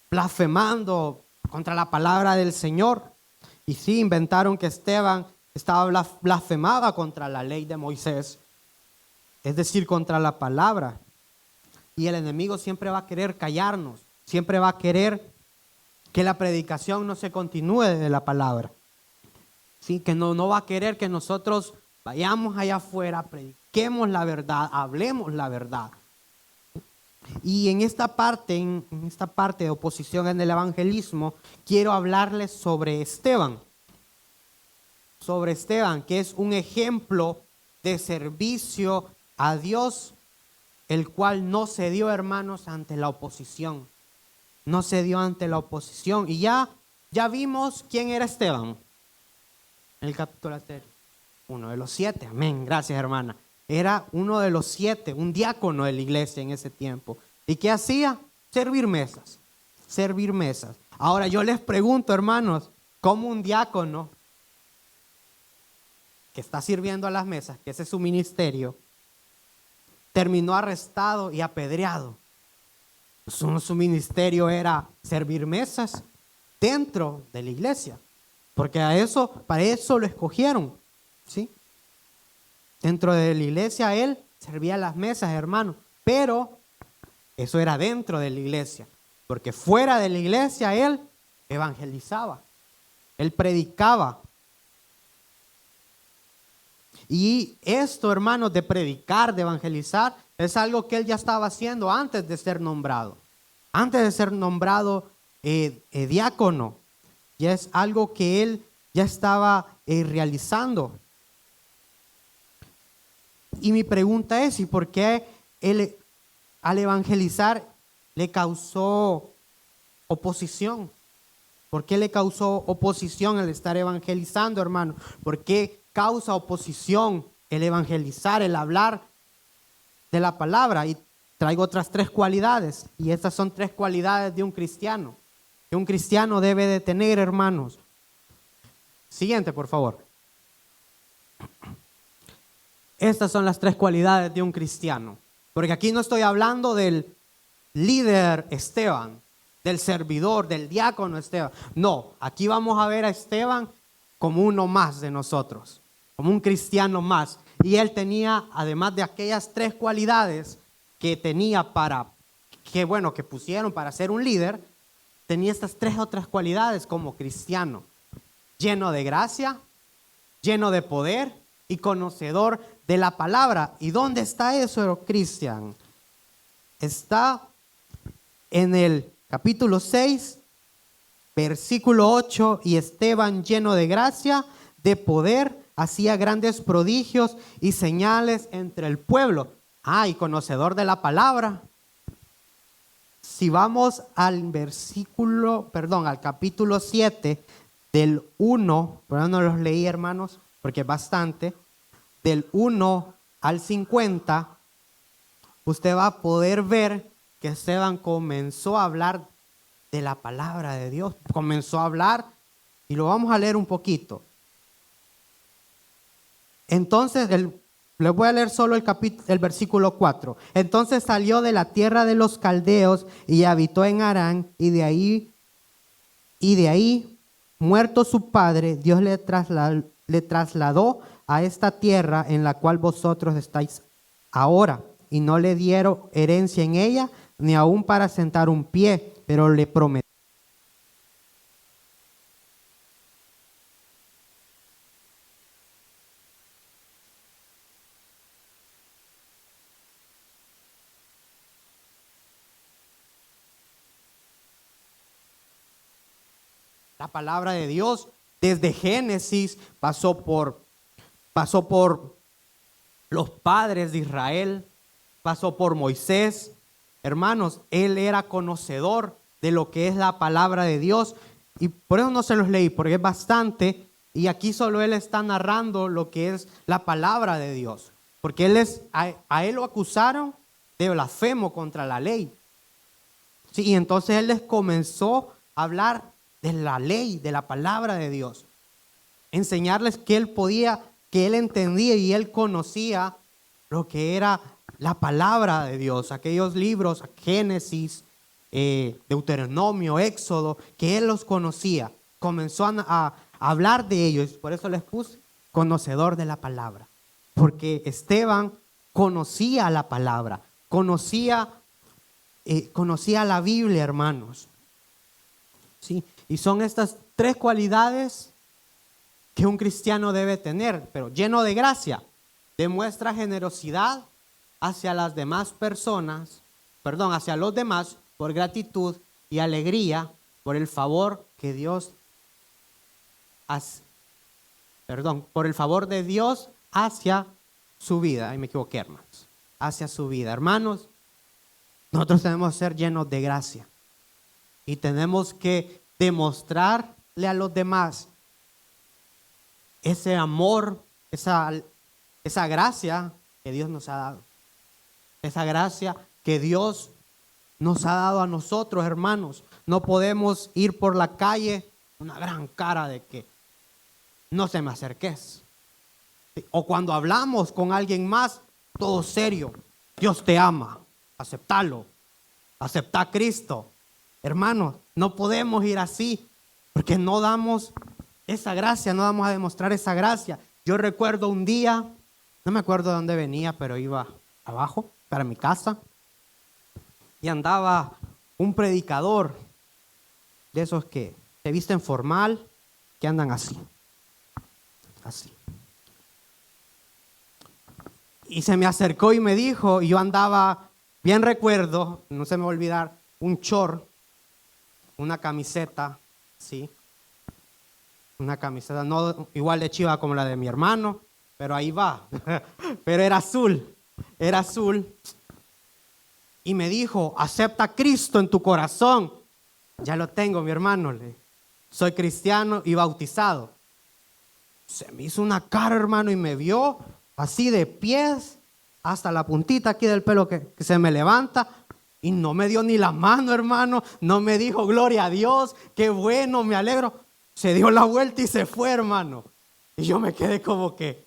blasfemando contra la palabra del Señor. Y sí, inventaron que Esteban estaba blasfemaba contra la ley de Moisés, es decir, contra la palabra. Y el enemigo siempre va a querer callarnos, siempre va a querer que la predicación no se continúe de la palabra. Sí, que no va a querer que nosotros vayamos allá afuera, prediquemos la verdad, hablemos la verdad. Y en esta parte de oposición en el evangelismo, quiero hablarles sobre Esteban. Sobre Esteban, que es un ejemplo de servicio a Dios, el cual no cedió, hermanos, ante la oposición. No cedió ante la oposición. Y ya vimos quién era Esteban. En el capítulo 3, uno de los 7. Amén. Gracias, hermana. Era uno de los 7, un diácono de la iglesia en ese tiempo. ¿Y qué hacía? Servir mesas. servir mesas. Ahora yo les pregunto, hermanos, ¿cómo un diácono que está sirviendo a las mesas, que ese es su ministerio, terminó arrestado y apedreado? Su ministerio era servir mesas dentro de la iglesia, porque para eso lo escogieron, ¿sí? Dentro de la iglesia él servía las mesas, hermano, pero eso era dentro de la iglesia, porque fuera de la iglesia él evangelizaba, él predicaba. Y esto, hermanos, de predicar, de evangelizar, es algo que él ya estaba haciendo antes de ser nombrado. Antes de ser nombrado diácono. Ya es algo que él ya estaba realizando. Y mi pregunta es, ¿y por qué él al evangelizar le causó oposición? ¿Por qué le causó oposición el estar evangelizando, hermano? ¿Por qué causa oposición el evangelizar, el hablar de la palabra? Y traigo otras 3 cualidades, y estas son 3 cualidades de un cristiano, que un cristiano debe de tener, hermanos. Siguiente, por favor. Estas son las 3 cualidades de un cristiano, porque aquí no estoy hablando del líder Esteban, del servidor, del diácono Esteban. No, aquí vamos a ver a Esteban como uno más de nosotros, como un cristiano más. Y él tenía, además de aquellas 3 cualidades que tenía que pusieron para ser un líder, tenía estas 3 otras cualidades como cristiano: lleno de gracia, lleno de poder y conocedor de la palabra. ¿Y dónde está eso, Cristian? Está en el capítulo 6, versículo 8, y Esteban, lleno de gracia, de poder, hacía grandes prodigios y señales entre el pueblo. Y conocedor de la palabra. Si vamos al al capítulo 7, del 1, pero no los leí, hermanos, porque es bastante, del 1 al 50, usted va a poder ver que Esteban comenzó a hablar de la palabra de Dios. Comenzó a hablar, y lo vamos a leer un poquito. Entonces, les voy a leer solo el versículo 4. Entonces salió de la tierra de los caldeos y habitó en Harán, y de ahí, muerto su padre, Dios le trasladó a esta tierra en la cual vosotros estáis ahora, y no le dieron herencia en ella, ni aún para sentar un pie, pero le prometió. La palabra de Dios desde Génesis pasó por los padres de Israel, pasó por Moisés. Hermanos, él era conocedor de lo que es la palabra de Dios, y por eso no se los leí, porque es bastante, y aquí solo él está narrando lo que es la palabra de Dios, porque a él lo acusaron de blasfemo contra la ley. Sí, y entonces él les comenzó a hablar de la ley, de la palabra de Dios, enseñarles que él entendía y él conocía lo que era la palabra de Dios, aquellos libros, Génesis, Deuteronomio, Éxodo, que él los conocía. Comenzó a hablar de ellos, por eso les puse conocedor de la palabra, porque Esteban conocía la palabra, conocía la Biblia, hermanos. ¿Sí? Y son estas 3 cualidades que un cristiano debe tener, pero lleno de gracia. Demuestra generosidad hacia las demás personas, hacia los demás, por gratitud y alegría por el favor que Dios hace, por el favor de Dios hacia su vida. Ahí me equivoqué, hermanos. Hacia su vida. Hermanos, nosotros tenemos que ser llenos de gracia y tenemos que demostrarle a los demás ese amor, esa gracia que Dios nos ha dado. Esa gracia que Dios nos ha dado a nosotros, hermanos. no podemos ir por la calle una gran cara de que no se me acerques. O cuando hablamos con alguien más, todo serio. Dios te ama, aceptalo, acepta a Cristo. Hermanos, no podemos ir así porque no damos esa gracia, no vamos a demostrar esa gracia. Yo recuerdo un día, no me acuerdo de dónde venía, pero iba abajo para mi casa y andaba un predicador de esos que se visten formal, que andan así. Y se me acercó y me dijo, y yo andaba, bien recuerdo, no se me va a olvidar, un short, una camiseta, sí, una camiseta no igual de chiva como la de mi hermano, pero ahí va, pero era azul, y me dijo, acepta a Cristo en tu corazón. Ya lo tengo, mi hermano, soy cristiano y bautizado. Se me hizo una cara, hermano, y me vio así de pies hasta la puntita aquí del pelo que se me levanta, y no me dio ni la mano, hermano, no me dijo gloria a Dios, qué bueno, me alegro. Se dio la vuelta y se fue, hermano. Y yo me quedé como que,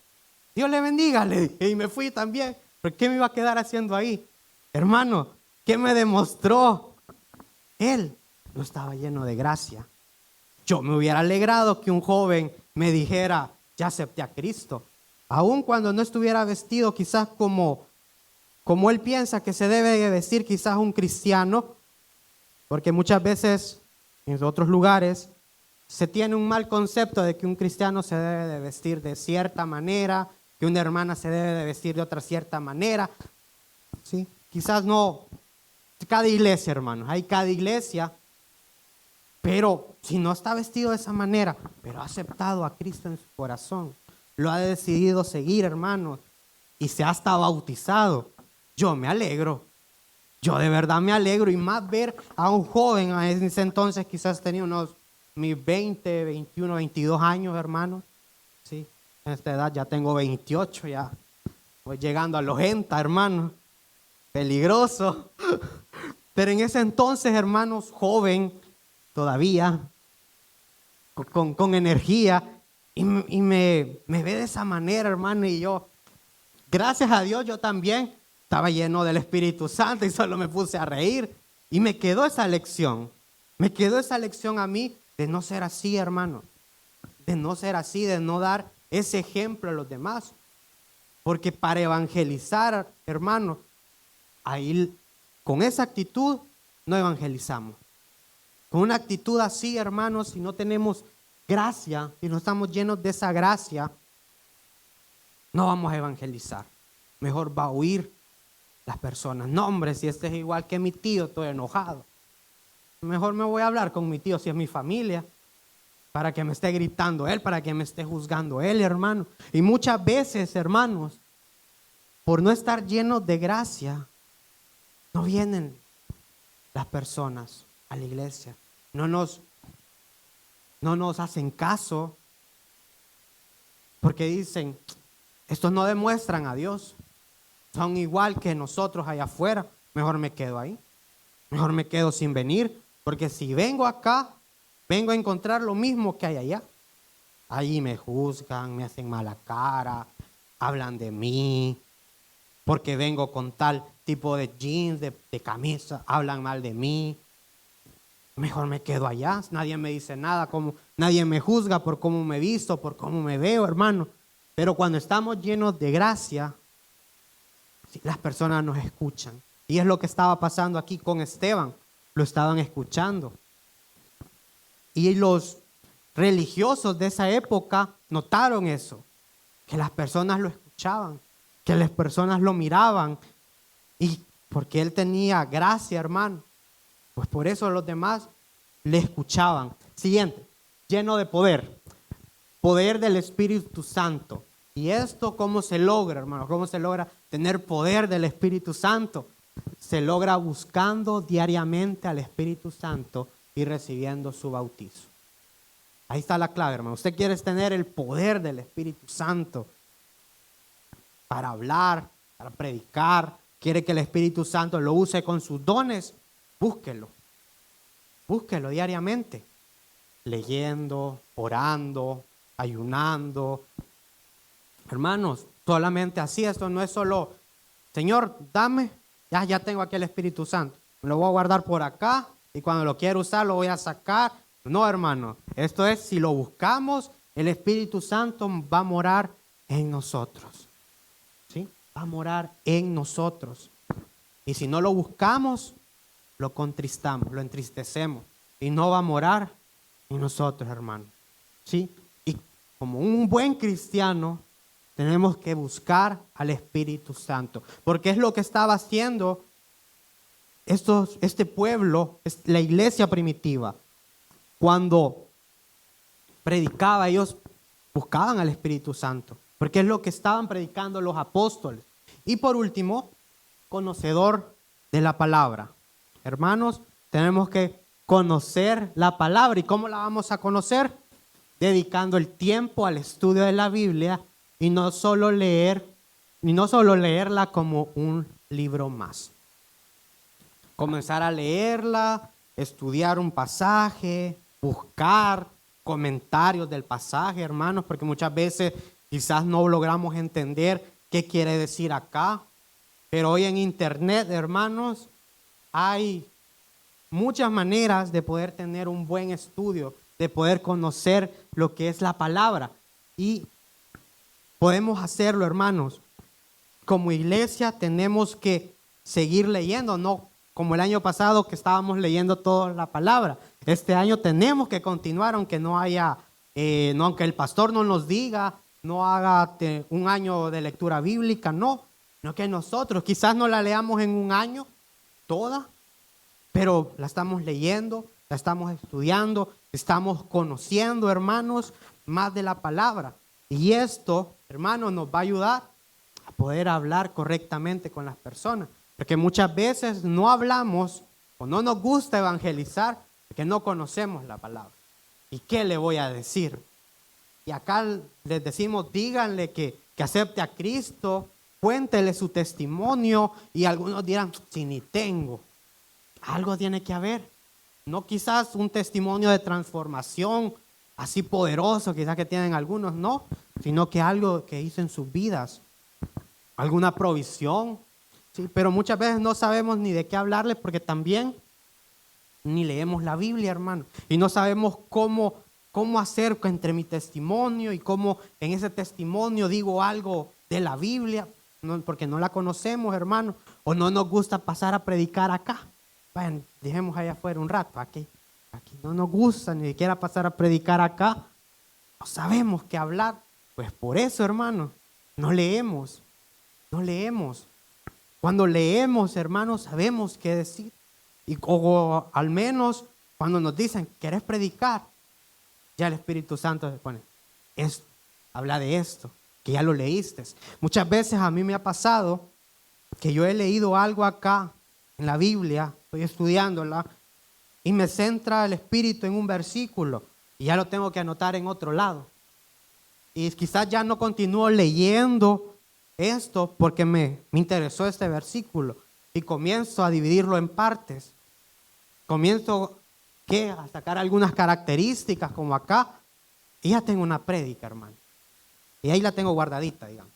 Dios le bendiga, le dije, y me fui también. ¿Pero qué me iba a quedar haciendo ahí? Hermano, ¿qué me demostró? Él no estaba lleno de gracia. Yo me hubiera alegrado que un joven me dijera, ya acepté a Cristo. Aun cuando no estuviera vestido quizás como él piensa que se debe de vestir quizás un cristiano, porque muchas veces en otros lugares se tiene un mal concepto de que un cristiano se debe de vestir de cierta manera, que una hermana se debe de vestir de otra cierta manera. ¿Sí? Quizás no, cada iglesia, hermanos, hay cada iglesia, pero si no está vestido de esa manera, pero ha aceptado a Cristo en su corazón, lo ha decidido seguir, hermanos, y se ha hasta bautizado, yo me alegro. Yo de verdad me alegro, y más ver a un joven, en ese entonces quizás tenía unos mis 20, 21, 22 años, hermanos. Sí, en esta edad ya tengo 28, ya voy llegando a los 80, hermanos. Peligroso. Pero en ese entonces, hermanos, joven todavía, con energía, y me ve de esa manera, hermano, y yo, gracias a Dios, yo también estaba lleno del Espíritu Santo y solo me puse a reír. Y me quedó esa lección a mí de no ser así, hermano, de no ser así, de no dar ese ejemplo a los demás. Porque para evangelizar, hermano, ahí con esa actitud no evangelizamos. Con una actitud así, hermanos, si no tenemos gracia, si no estamos llenos de esa gracia, no vamos a evangelizar. Mejor va a huir las personas. No, hombre, si este es igual que mi tío, estoy enojado. Mejor me voy a hablar con mi tío si es mi familia, para que me esté gritando él, para que me esté juzgando él, hermano. Y muchas veces, hermanos, por no estar llenos de gracia, no vienen las personas a la iglesia. No nos hacen caso, porque dicen, estos no demuestran a Dios, son igual que nosotros allá afuera, mejor me quedo ahí, mejor me quedo sin venir, porque si vengo acá, vengo a encontrar lo mismo que hay allá. Allí me juzgan, me hacen mala cara, hablan de mí, porque vengo con tal tipo de jeans, de camisa, hablan mal de mí. Mejor me quedo allá, nadie me dice nada, nadie me juzga por cómo me visto, por cómo me veo, hermano. Pero cuando estamos llenos de gracia, las personas nos escuchan. Y es lo que estaba pasando aquí con Esteban, lo estaban escuchando. Y los religiosos de esa época notaron eso, que las personas lo escuchaban, que las personas lo miraban, y porque él tenía gracia, hermano, pues por eso los demás le escuchaban. Siguiente, lleno de poder del Espíritu Santo. ¿Y esto cómo se logra, hermano? ¿Cómo se logra tener poder del Espíritu Santo? Se logra buscando diariamente al Espíritu Santo y recibiendo su bautizo. Ahí está la clave, hermano. Usted quiere tener el poder del Espíritu Santo para hablar, para predicar. Quiere que el Espíritu Santo lo use con sus dones. Búsquelo. búsquelo diariamente, leyendo, orando, ayunando. Hermanos, solamente así, esto no es solo, Señor, dame, ya tengo aquí el Espíritu Santo, me lo voy a guardar por acá y cuando lo quiera usar lo voy a sacar. No, hermano, esto es, si lo buscamos, el Espíritu Santo va a morar en nosotros, ¿sí? Va a morar en nosotros. Y si no lo buscamos, lo contristamos, lo entristecemos y no va a morar en nosotros, hermano, ¿sí? Y como un buen cristiano, tenemos que buscar al Espíritu Santo, porque es lo que estaba haciendo este pueblo, la iglesia primitiva. Cuando predicaba, ellos buscaban al Espíritu Santo, porque es lo que estaban predicando los apóstoles. Y por último, conocedor de la palabra. Hermanos, tenemos que conocer la palabra. ¿Y cómo la vamos a conocer? Dedicando el tiempo al estudio de la Biblia y no solo leerla como un libro más. Comenzar a leerla, estudiar un pasaje, buscar comentarios del pasaje, hermanos, porque muchas veces quizás no logramos entender qué quiere decir acá. Pero hoy en internet, hermanos, hay muchas maneras de poder tener un buen estudio, de poder conocer lo que es la palabra. Y podemos hacerlo, hermanos. Como iglesia tenemos que seguir leyendo, no como el año pasado que estábamos leyendo toda la palabra. Este año tenemos que continuar, aunque no haya, aunque el pastor no nos diga, no haga un año de lectura bíblica, no que nosotros quizás no la leamos en un año toda, pero la estamos leyendo, la estamos estudiando, estamos conociendo, hermanos, más de la palabra. Y esto, hermanos, nos va a ayudar a poder hablar correctamente con las personas. Porque muchas veces no hablamos o no nos gusta evangelizar porque no conocemos la palabra. ¿Y qué le voy a decir? Y acá les decimos, díganle que acepte a Cristo, cuéntele su testimonio y algunos dirán, si ni tengo. Algo tiene que haber. No quizás un testimonio de transformación así poderoso, quizás que tienen algunos, no, sino que algo que hizo en sus vidas, alguna provisión, sí, pero muchas veces no sabemos ni de qué hablarles porque también ni leemos la Biblia, hermano, y no sabemos cómo hacer entre mi testimonio y cómo en ese testimonio digo algo de la Biblia, porque no la conocemos, hermano, o no nos gusta pasar a predicar acá. Vayan, dejemos allá afuera un rato, aquí no nos gusta ni siquiera pasar a predicar acá, no sabemos qué hablar, pues por eso, hermano, no leemos. Cuando leemos, hermanos, sabemos qué decir. O al menos cuando nos dicen, ¿querés predicar? Ya el Espíritu Santo se pone, habla de esto, que ya lo leíste. Muchas veces a mí me ha pasado que yo he leído algo acá en la Biblia, estoy estudiándola, y me centra el Espíritu en un versículo, y ya lo tengo que anotar en otro lado. Y quizás ya no continúo leyendo esto porque me interesó este versículo y comienzo a dividirlo en partes. Comienzo a sacar algunas características como acá y ya tengo una prédica, hermano. Y ahí la tengo guardadita, digamos.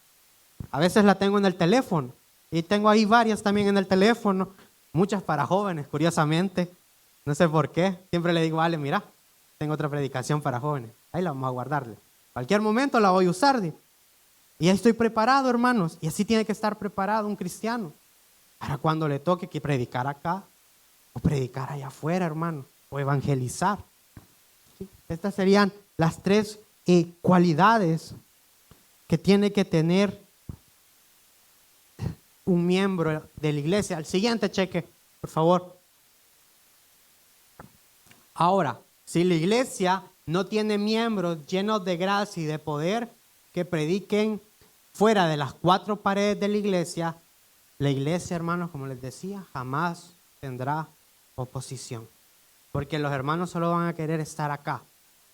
A veces la tengo en el teléfono y tengo ahí varias también en el teléfono, muchas para jóvenes, curiosamente. No sé por qué. Siempre le digo, vale, mira, tengo otra predicación para jóvenes. Ahí la vamos a guardarle. Cualquier momento la voy a usar. Y ahí estoy preparado, hermanos. Y así tiene que estar preparado un cristiano. Para cuando le toque que predicar acá o predicar allá afuera, hermano. O evangelizar. ¿Sí? Estas serían las tres cualidades que tiene que tener un miembro de la iglesia. Al siguiente cheque, por favor. Ahora, si la iglesia no tiene miembros llenos de gracia y de poder que prediquen fuera de las cuatro paredes de la iglesia, hermanos, como les decía, jamás tendrá oposición. Porque los hermanos solo van a querer estar acá,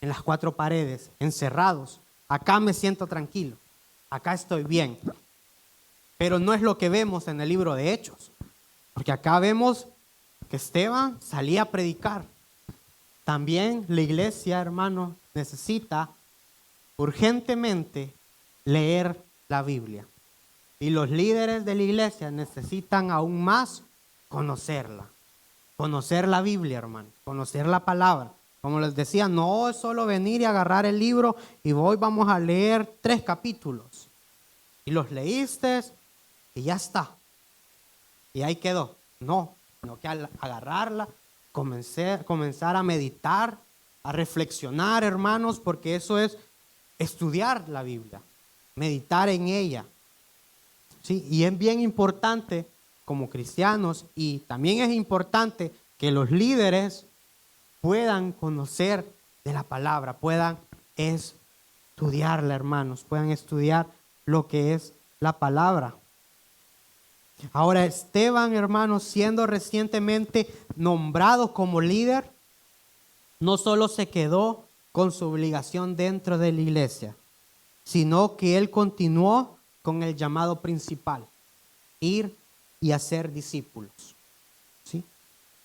en las cuatro paredes, encerrados. Acá me siento tranquilo, acá estoy bien. Pero no es lo que vemos en el libro de Hechos. Porque acá vemos que Esteban salía a predicar. También la iglesia, hermano, necesita urgentemente leer la Biblia. Y los líderes de la iglesia necesitan aún más conocerla. Conocer la Biblia, hermano. Conocer la palabra. Como les decía, no es solo venir y agarrar el libro y hoy vamos a leer 3 capítulos. Y los leíste y ya está. Y ahí quedó. No, sino que al agarrarla, comenzar a meditar, a reflexionar, hermanos, porque eso es estudiar la Biblia, meditar en ella. ¿Sí? Y es bien importante como cristianos, y también es importante que los líderes puedan conocer de la palabra, puedan estudiarla, hermanos, puedan estudiar lo que es la palabra. Ahora, Esteban, hermanos, siendo recientemente nombrado como líder, no solo se quedó con su obligación dentro de la iglesia, sino que él continuó con el llamado principal, ir y hacer discípulos. ¿Sí?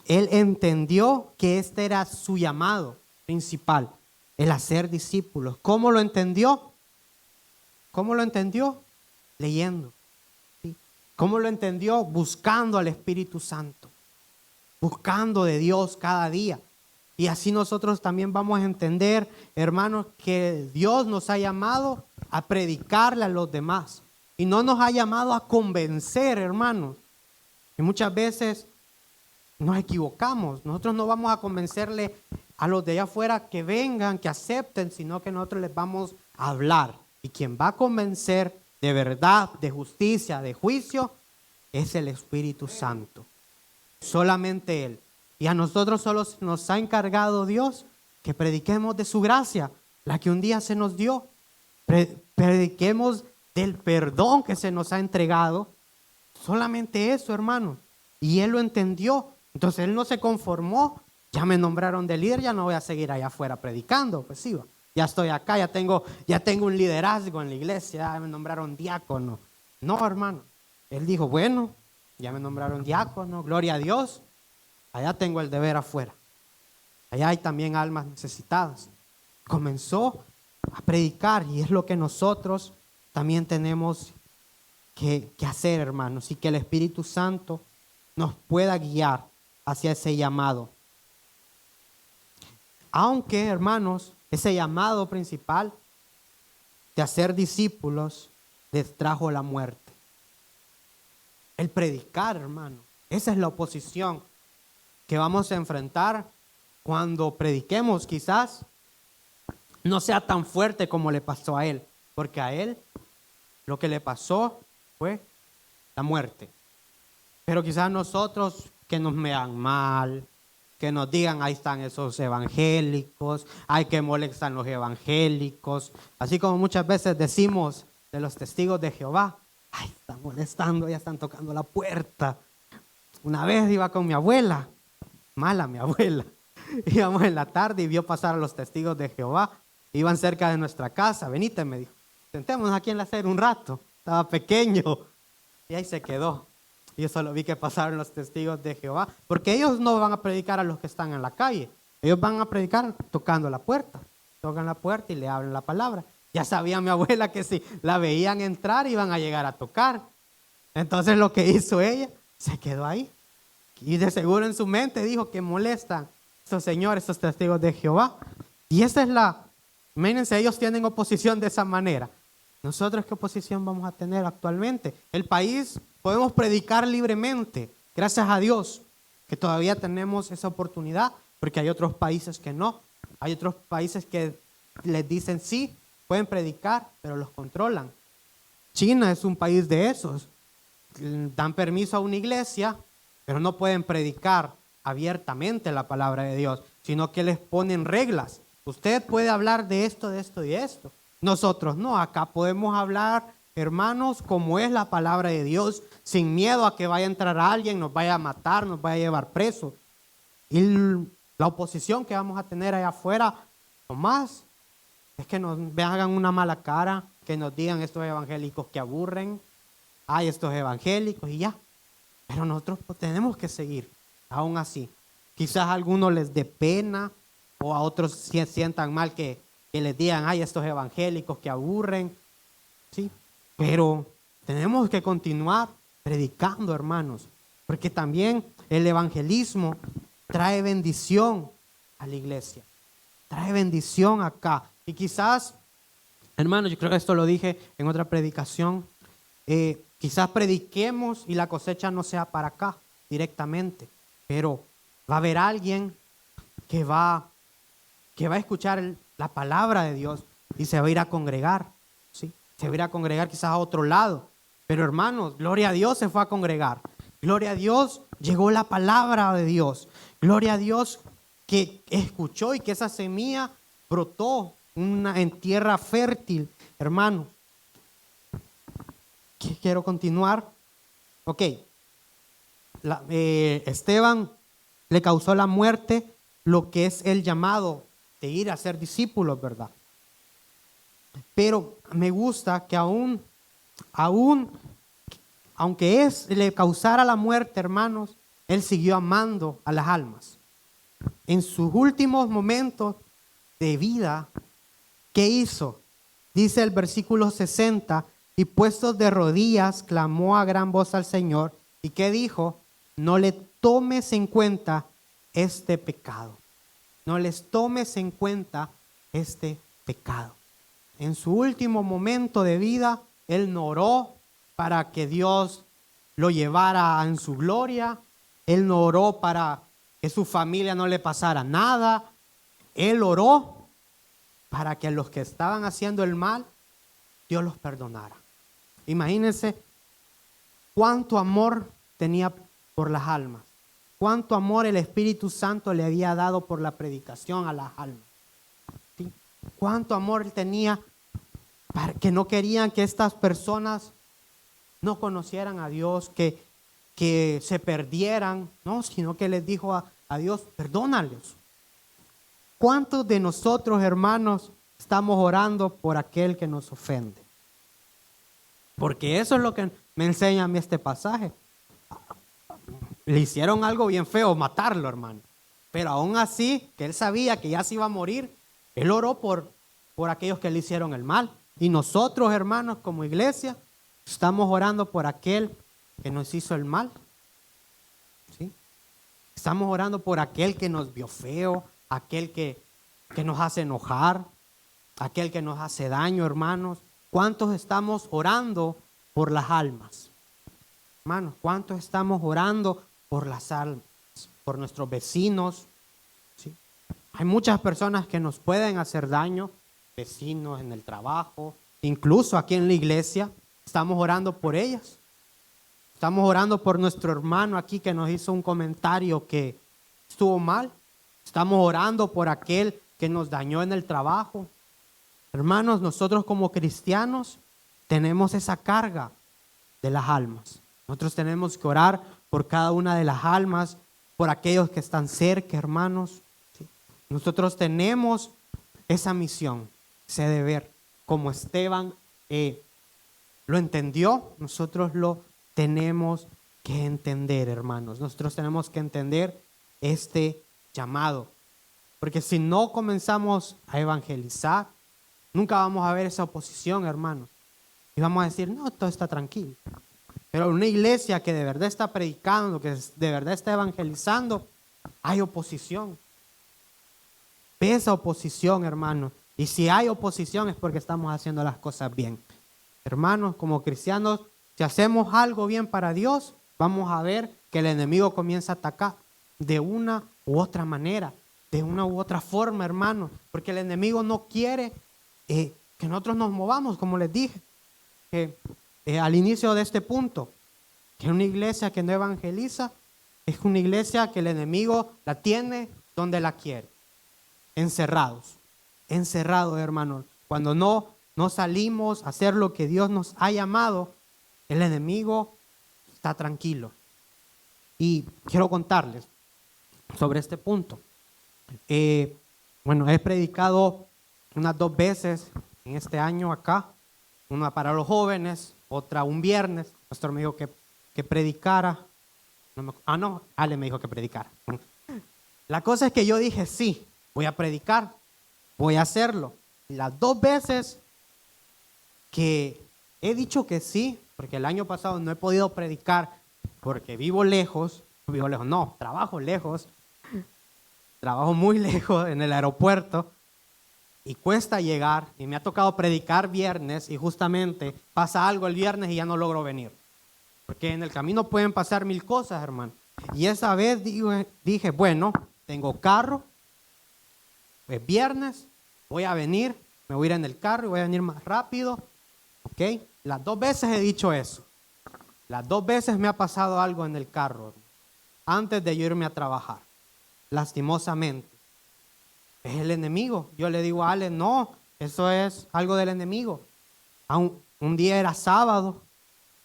Él entendió que este era su llamado principal, el hacer discípulos. ¿Cómo lo entendió? ¿Cómo lo entendió? Leyendo. ¿Sí? ¿Cómo lo entendió? Buscando al Espíritu Santo, buscando de Dios cada día. Y así nosotros también vamos a entender, hermanos, que Dios nos ha llamado a predicarle a los demás. Y no nos ha llamado a convencer, hermanos. Y muchas veces nos equivocamos. Nosotros no vamos a convencerle a los de allá afuera que vengan, que acepten, sino que nosotros les vamos a hablar. Y quien va a convencer de verdad, de justicia, de juicio, es el Espíritu Santo. Solamente Él. Y a nosotros solo nos ha encargado Dios que prediquemos de su gracia, la que un día se nos dio. Prediquemos del perdón que se nos ha entregado. Solamente eso, hermano. Y Él lo entendió. Entonces Él no se conformó. Ya me nombraron de líder, ya no voy a seguir allá afuera predicando. Pues sí, ya estoy acá, ya tengo un liderazgo en la iglesia, ya me nombraron diácono. No, hermano. Él dijo, bueno, ya me nombraron diácono, gloria a Dios. Allá tengo el deber afuera. Allá hay también almas necesitadas. Comenzó a predicar y es lo que nosotros también tenemos que hacer, hermanos, y que el Espíritu Santo nos pueda guiar hacia ese llamado. Aunque, hermanos, ese llamado principal de hacer discípulos les trajo la muerte. El predicar, hermano, esa es la oposición que vamos a enfrentar cuando prediquemos. Quizás no sea tan fuerte como le pasó a él, porque a él lo que le pasó fue la muerte. Pero quizás nosotros, que nos vean mal, que nos digan, ahí están esos evangélicos, ay, que molestan los evangélicos, así como muchas veces decimos de los testigos de Jehová, ay, están molestando, ya están tocando la puerta. Una vez iba con mi abuela, mala mi abuela, íbamos en la tarde y vio pasar a los testigos de Jehová, iban cerca de nuestra casa. Venite, me dijo, sentémonos aquí en la acera un rato. Estaba pequeño y ahí se quedó. Y yo solo vi que pasaron los testigos de Jehová, porque ellos no van a predicar a los que están en la calle, ellos van a predicar tocando la puerta. Tocan la puerta y le hablan la palabra. Ya sabía mi abuela que si la veían entrar iban a llegar a tocar. Entonces lo que hizo ella, se quedó ahí. Y de seguro en su mente dijo que molestan estos señores, estos testigos de Jehová. Y esa es imagínense, ellos tienen oposición de esa manera. ¿Nosotros qué oposición vamos a tener actualmente? El país, podemos predicar libremente, gracias a Dios, que todavía tenemos esa oportunidad, porque hay otros países que no. Hay otros países que les dicen sí, pueden predicar, pero los controlan. China es un país de esos. Dan permiso a una iglesia, pero no pueden predicar abiertamente la palabra de Dios, sino que les ponen reglas. Usted puede hablar de esto y esto. Nosotros no, acá podemos hablar, hermanos, como es la palabra de Dios, sin miedo a que vaya a entrar alguien, nos vaya a matar, nos vaya a llevar presos. Y la oposición que vamos a tener allá afuera, nomás, es que nos hagan una mala cara, que nos digan estos evangélicos que aburren, hay estos evangélicos y ya. Pero nosotros tenemos que seguir, aún así. Quizás a algunos les dé pena, o a otros sientan mal que les digan, ay, estos evangélicos que aburren, ¿sí? Pero tenemos que continuar predicando, hermanos, porque también el evangelismo trae bendición a la iglesia, trae bendición acá. Y quizás, hermanos, yo creo que esto lo dije en otra predicación, quizás prediquemos y la cosecha no sea para acá directamente, pero va a haber alguien que va a escuchar la palabra de Dios y se va a ir a congregar, ¿sí? Se va a ir a congregar quizás a otro lado. Pero hermanos, gloria a Dios, se fue a congregar. Gloria a Dios, llegó la palabra de Dios. Gloria a Dios que escuchó y que esa semilla brotó en tierra fértil. Hermano, quiero continuar. Ok, Esteban le causó la muerte lo que es el llamado de ir a ser discípulos, ¿verdad? Pero me gusta que aún aunque le causara la muerte, hermanos, él siguió amando a las almas. En sus últimos momentos de vida, ¿qué hizo? Dice el versículo 60, y puestos de rodillas, clamó a gran voz al Señor. ¿Y qué dijo? No le tomes en cuenta este pecado. No les tomes en cuenta este pecado. En su último momento de vida, él no oró para que Dios lo llevara en su gloria. Él no oró para que su familia no le pasara nada. Él oró para que los que estaban haciendo el mal, Dios los perdonara. Imagínense cuánto amor tenía por las almas. Cuánto amor el Espíritu Santo le había dado por la predicación a las almas. ¿Sí? Cuánto amor él tenía para que no querían que estas personas no conocieran a Dios, que se perdieran, no, sino que les dijo a Dios, perdónalos. ¿Cuántos de nosotros, hermanos, estamos orando por aquel que nos ofende? Porque eso es lo que me enseña a mí este pasaje. Le hicieron algo bien feo, matarlo, hermano. Pero aún así, que él sabía que ya se iba a morir, él oró por aquellos que le hicieron el mal. Y nosotros, hermanos, como iglesia, estamos orando por aquel que nos hizo el mal. ¿Sí? Estamos orando por aquel que nos vio feo, aquel que nos hace enojar, aquel que nos hace daño, hermanos. ¿Cuántos estamos orando por las almas? Hermanos, ¿cuántos estamos orando por las almas? Por nuestros vecinos. ¿Sí? Hay muchas personas que nos pueden hacer daño, vecinos en el trabajo, incluso aquí en la iglesia. Estamos orando por ellas. Estamos orando por nuestro hermano aquí que nos hizo un comentario que estuvo mal. Estamos orando por aquel que nos dañó en el trabajo. Hermanos, nosotros como cristianos tenemos esa carga de las almas. Nosotros tenemos que orar por cada una de las almas, por aquellos que están cerca, hermanos. ¿Sí? Nosotros tenemos esa misión, ese deber. Como Esteban lo entendió, nosotros lo tenemos que entender, hermanos. Nosotros tenemos que entender este llamado. Porque si no comenzamos a evangelizar, nunca vamos a ver esa oposición, hermanos. Y vamos a decir, no, todo está tranquilo. Pero una iglesia que de verdad está predicando, que de verdad está evangelizando, hay oposición. Ve esa oposición, hermanos. Y si hay oposición es porque estamos haciendo las cosas bien. Hermanos, como cristianos, si hacemos algo bien para Dios, vamos a ver que el enemigo comienza a atacar de una u otra manera, de una u otra forma, hermanos. Porque el enemigo no quiere que nosotros nos movamos, como les dije al inicio de este punto, que una iglesia que no evangeliza es una iglesia que el enemigo la tiene donde la quiere, encerrados, hermanos. Cuando no salimos a hacer lo que Dios nos ha llamado, el enemigo está tranquilo. Y quiero contarles sobre este punto. He predicado unas 2 veces en este año acá, una para los jóvenes, otra un viernes. El pastor me dijo que predicara. Ale me dijo que predicara. La cosa es que yo dije sí, voy a predicar, voy a hacerlo. Y las 2 veces que he dicho que sí, porque el año pasado no he podido predicar porque trabajo muy lejos en el aeropuerto y cuesta llegar y me ha tocado predicar viernes y justamente pasa algo el viernes y ya no logro venir. Porque en el camino pueden pasar 1000 cosas, hermano. Y esa vez dije, bueno, tengo carro, es viernes, voy a venir, me voy a ir en el carro y voy a venir más rápido. ¿Ok? Las 2 veces he dicho eso. Las 2 veces me ha pasado algo en el carro antes de yo irme a trabajar. Lastimosamente. Es el enemigo. Yo le digo a Ale, no, eso es algo del enemigo. Un día era sábado.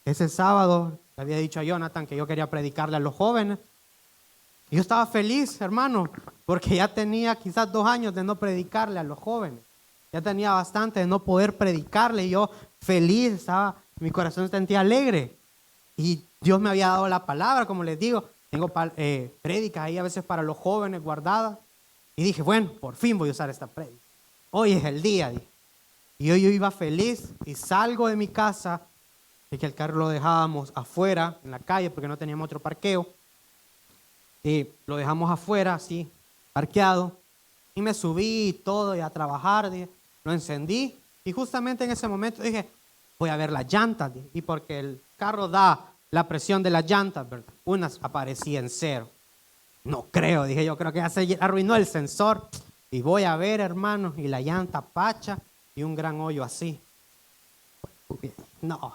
Ese sábado le había dicho a Jonathan que yo quería predicarle a los jóvenes. Y yo estaba feliz, hermano, porque ya tenía quizás 2 años de no predicarle a los jóvenes. Ya tenía bastante de no poder predicarle. Y yo feliz, mi corazón se sentía alegre. Y Dios me había dado la palabra, como les digo. Tengo prédicas ahí a veces para los jóvenes guardadas. Y dije, bueno, por fin voy a usar esta prédica. Hoy es el día. Dije. Y yo iba feliz y salgo de mi casa, y que el carro lo dejábamos afuera, en la calle, porque no teníamos otro parqueo. Y lo dejamos afuera, así, parqueado. Y me subí y todo, y a trabajar, dije, lo encendí. Y justamente en ese momento dije, voy a ver las llantas. Dije, y porque el carro da la presión de las llantas, ¿verdad? Unas aparecían en 0. No creo, dije yo, creo que ya se arruinó el sensor. Y voy a ver, hermano, y la llanta pacha y un gran hoyo así. No.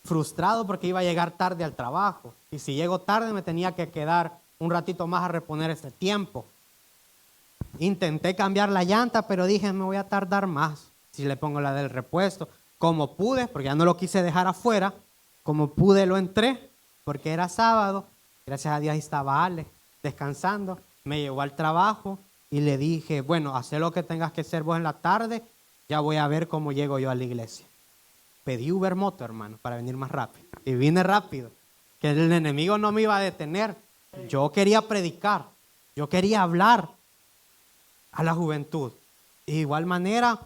Frustrado porque iba a llegar tarde al trabajo. Y si llego tarde me tenía que quedar un ratito más a reponer ese tiempo. Intenté cambiar la llanta, pero dije, me voy a tardar más si le pongo la del repuesto. Como pude, porque ya no lo quise dejar afuera, como pude lo entré, porque era sábado. Gracias a Dios ahí estaba Ale, descansando. Me llevó al trabajo y le dije, bueno, haz lo que tengas que hacer vos en la tarde, ya voy a ver cómo llego yo a la iglesia. Pedí Uber Moto, hermano, para venir más rápido. Y vine rápido, que el enemigo no me iba a detener. Yo quería predicar, yo quería hablar a la juventud. De igual manera,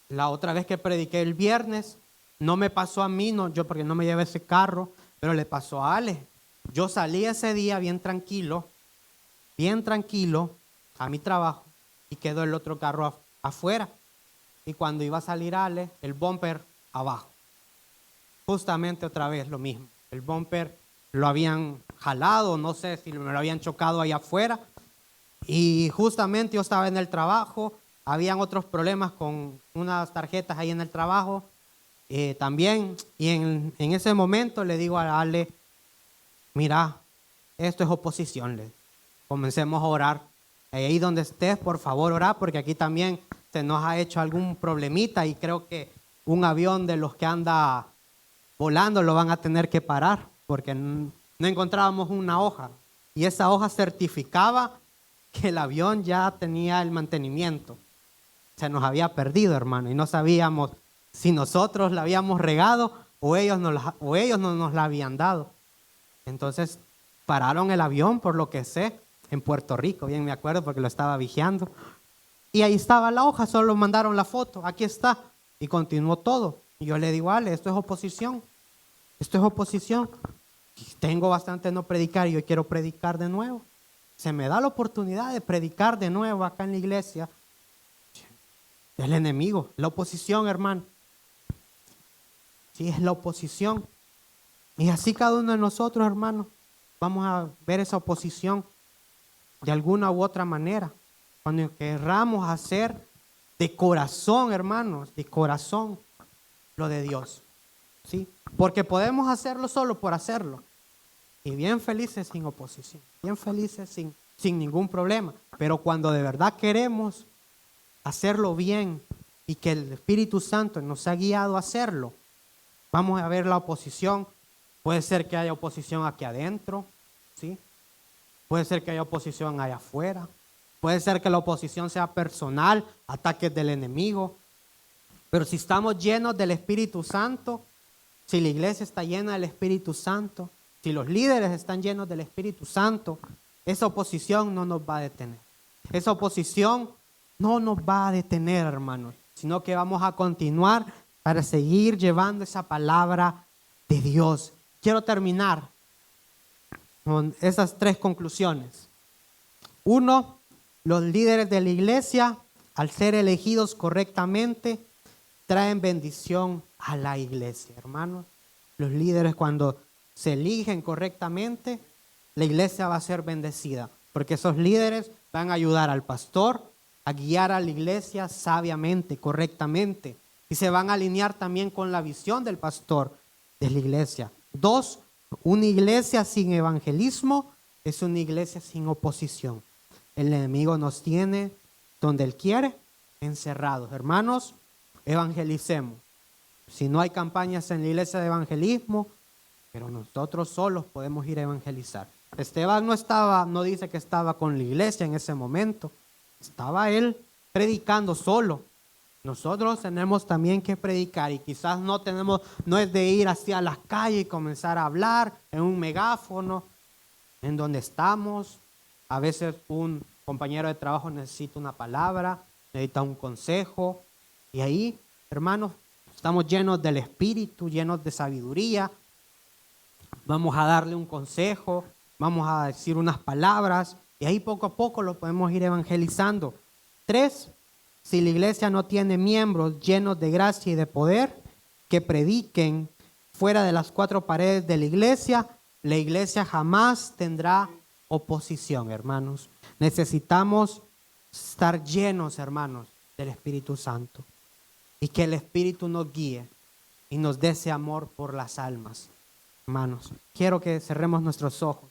la otra vez que prediqué el viernes, no me pasó a mí, no, yo porque no me llevé ese carro, pero le pasó a Ale. Yo salí ese día bien tranquilo a mi trabajo y quedó el otro carro afuera. Y cuando iba a salir Ale, el bumper abajo. Justamente otra vez lo mismo. El bumper lo habían jalado, no sé si me lo habían chocado ahí afuera. Y justamente yo estaba en el trabajo, habían otros problemas con unas tarjetas ahí en el trabajo. También, y en ese momento le digo a Ale, mira, esto es oposición, comencemos a orar. Ahí donde estés, por favor, orá, porque aquí también se nos ha hecho algún problemita y creo que un avión de los que anda volando lo van a tener que parar, porque no encontrábamos una hoja. Y esa hoja certificaba que el avión ya tenía el mantenimiento. Se nos había perdido, hermano, y no sabíamos si nosotros la habíamos regado o ellos no nos la habían dado. Entonces pararon el avión, por lo que sé, en Puerto Rico, bien me acuerdo porque lo estaba vigiando. Y ahí estaba la hoja, solo mandaron la foto, aquí está. Y continuó todo. Y yo le digo, Ale, esto es oposición. Esto es oposición. Y tengo bastante no predicar y yo quiero predicar de nuevo. Se me da la oportunidad de predicar de nuevo acá en la iglesia. El enemigo, la oposición, hermano. Sí, es la oposición. Y así cada uno de nosotros, hermano, vamos a ver esa oposición de alguna u otra manera. Cuando querramos hacer de corazón, hermanos, de corazón, lo de Dios. ¿Sí? Porque podemos hacerlo solo por hacerlo. Y bien felices sin oposición. Bien felices sin ningún problema. Pero cuando de verdad queremos hacerlo bien y que el Espíritu Santo nos ha guiado a hacerlo, vamos a ver la oposición. Puede ser que haya oposición aquí adentro, ¿sí? Puede ser que haya oposición allá afuera. Puede ser que la oposición sea personal, ataques del enemigo. Pero si estamos llenos del Espíritu Santo, si la iglesia está llena del Espíritu Santo, si los líderes están llenos del Espíritu Santo, esa oposición no nos va a detener. Esa oposición no nos va a detener, hermanos, sino que vamos a continuar para seguir llevando esa palabra de Dios. Quiero terminar con esas 3 conclusiones. 1, los líderes de la iglesia, al ser elegidos correctamente, traen bendición a la iglesia, hermanos. Los líderes, cuando se eligen correctamente, la iglesia va a ser bendecida, porque esos líderes van a ayudar al pastor a guiar a la iglesia sabiamente, correctamente, y se van a alinear también con la visión del pastor de la iglesia. 2, una iglesia sin evangelismo es una iglesia sin oposición. El enemigo nos tiene donde él quiere, encerrados. Hermanos, evangelicemos. Si no hay campañas en la iglesia de evangelismo, pero nosotros solos podemos ir a evangelizar. Esteban no dice que estaba con la iglesia en ese momento. Estaba él predicando solo. Nosotros tenemos también que predicar, y quizás no es de ir hacia las calles y comenzar a hablar en un megáfono en donde estamos. A veces un compañero de trabajo necesita una palabra, necesita un consejo, y ahí, hermanos, estamos llenos del Espíritu, llenos de sabiduría. Vamos a darle un consejo, vamos a decir unas palabras, y ahí poco a poco lo podemos ir evangelizando. 3, si la iglesia no tiene miembros llenos de gracia y de poder que prediquen fuera de las 4 paredes de la iglesia jamás tendrá oposición, hermanos. Necesitamos estar llenos, hermanos, del Espíritu Santo, y que el Espíritu nos guíe y nos dé ese amor por las almas. Hermanos, quiero que cerremos nuestros ojos.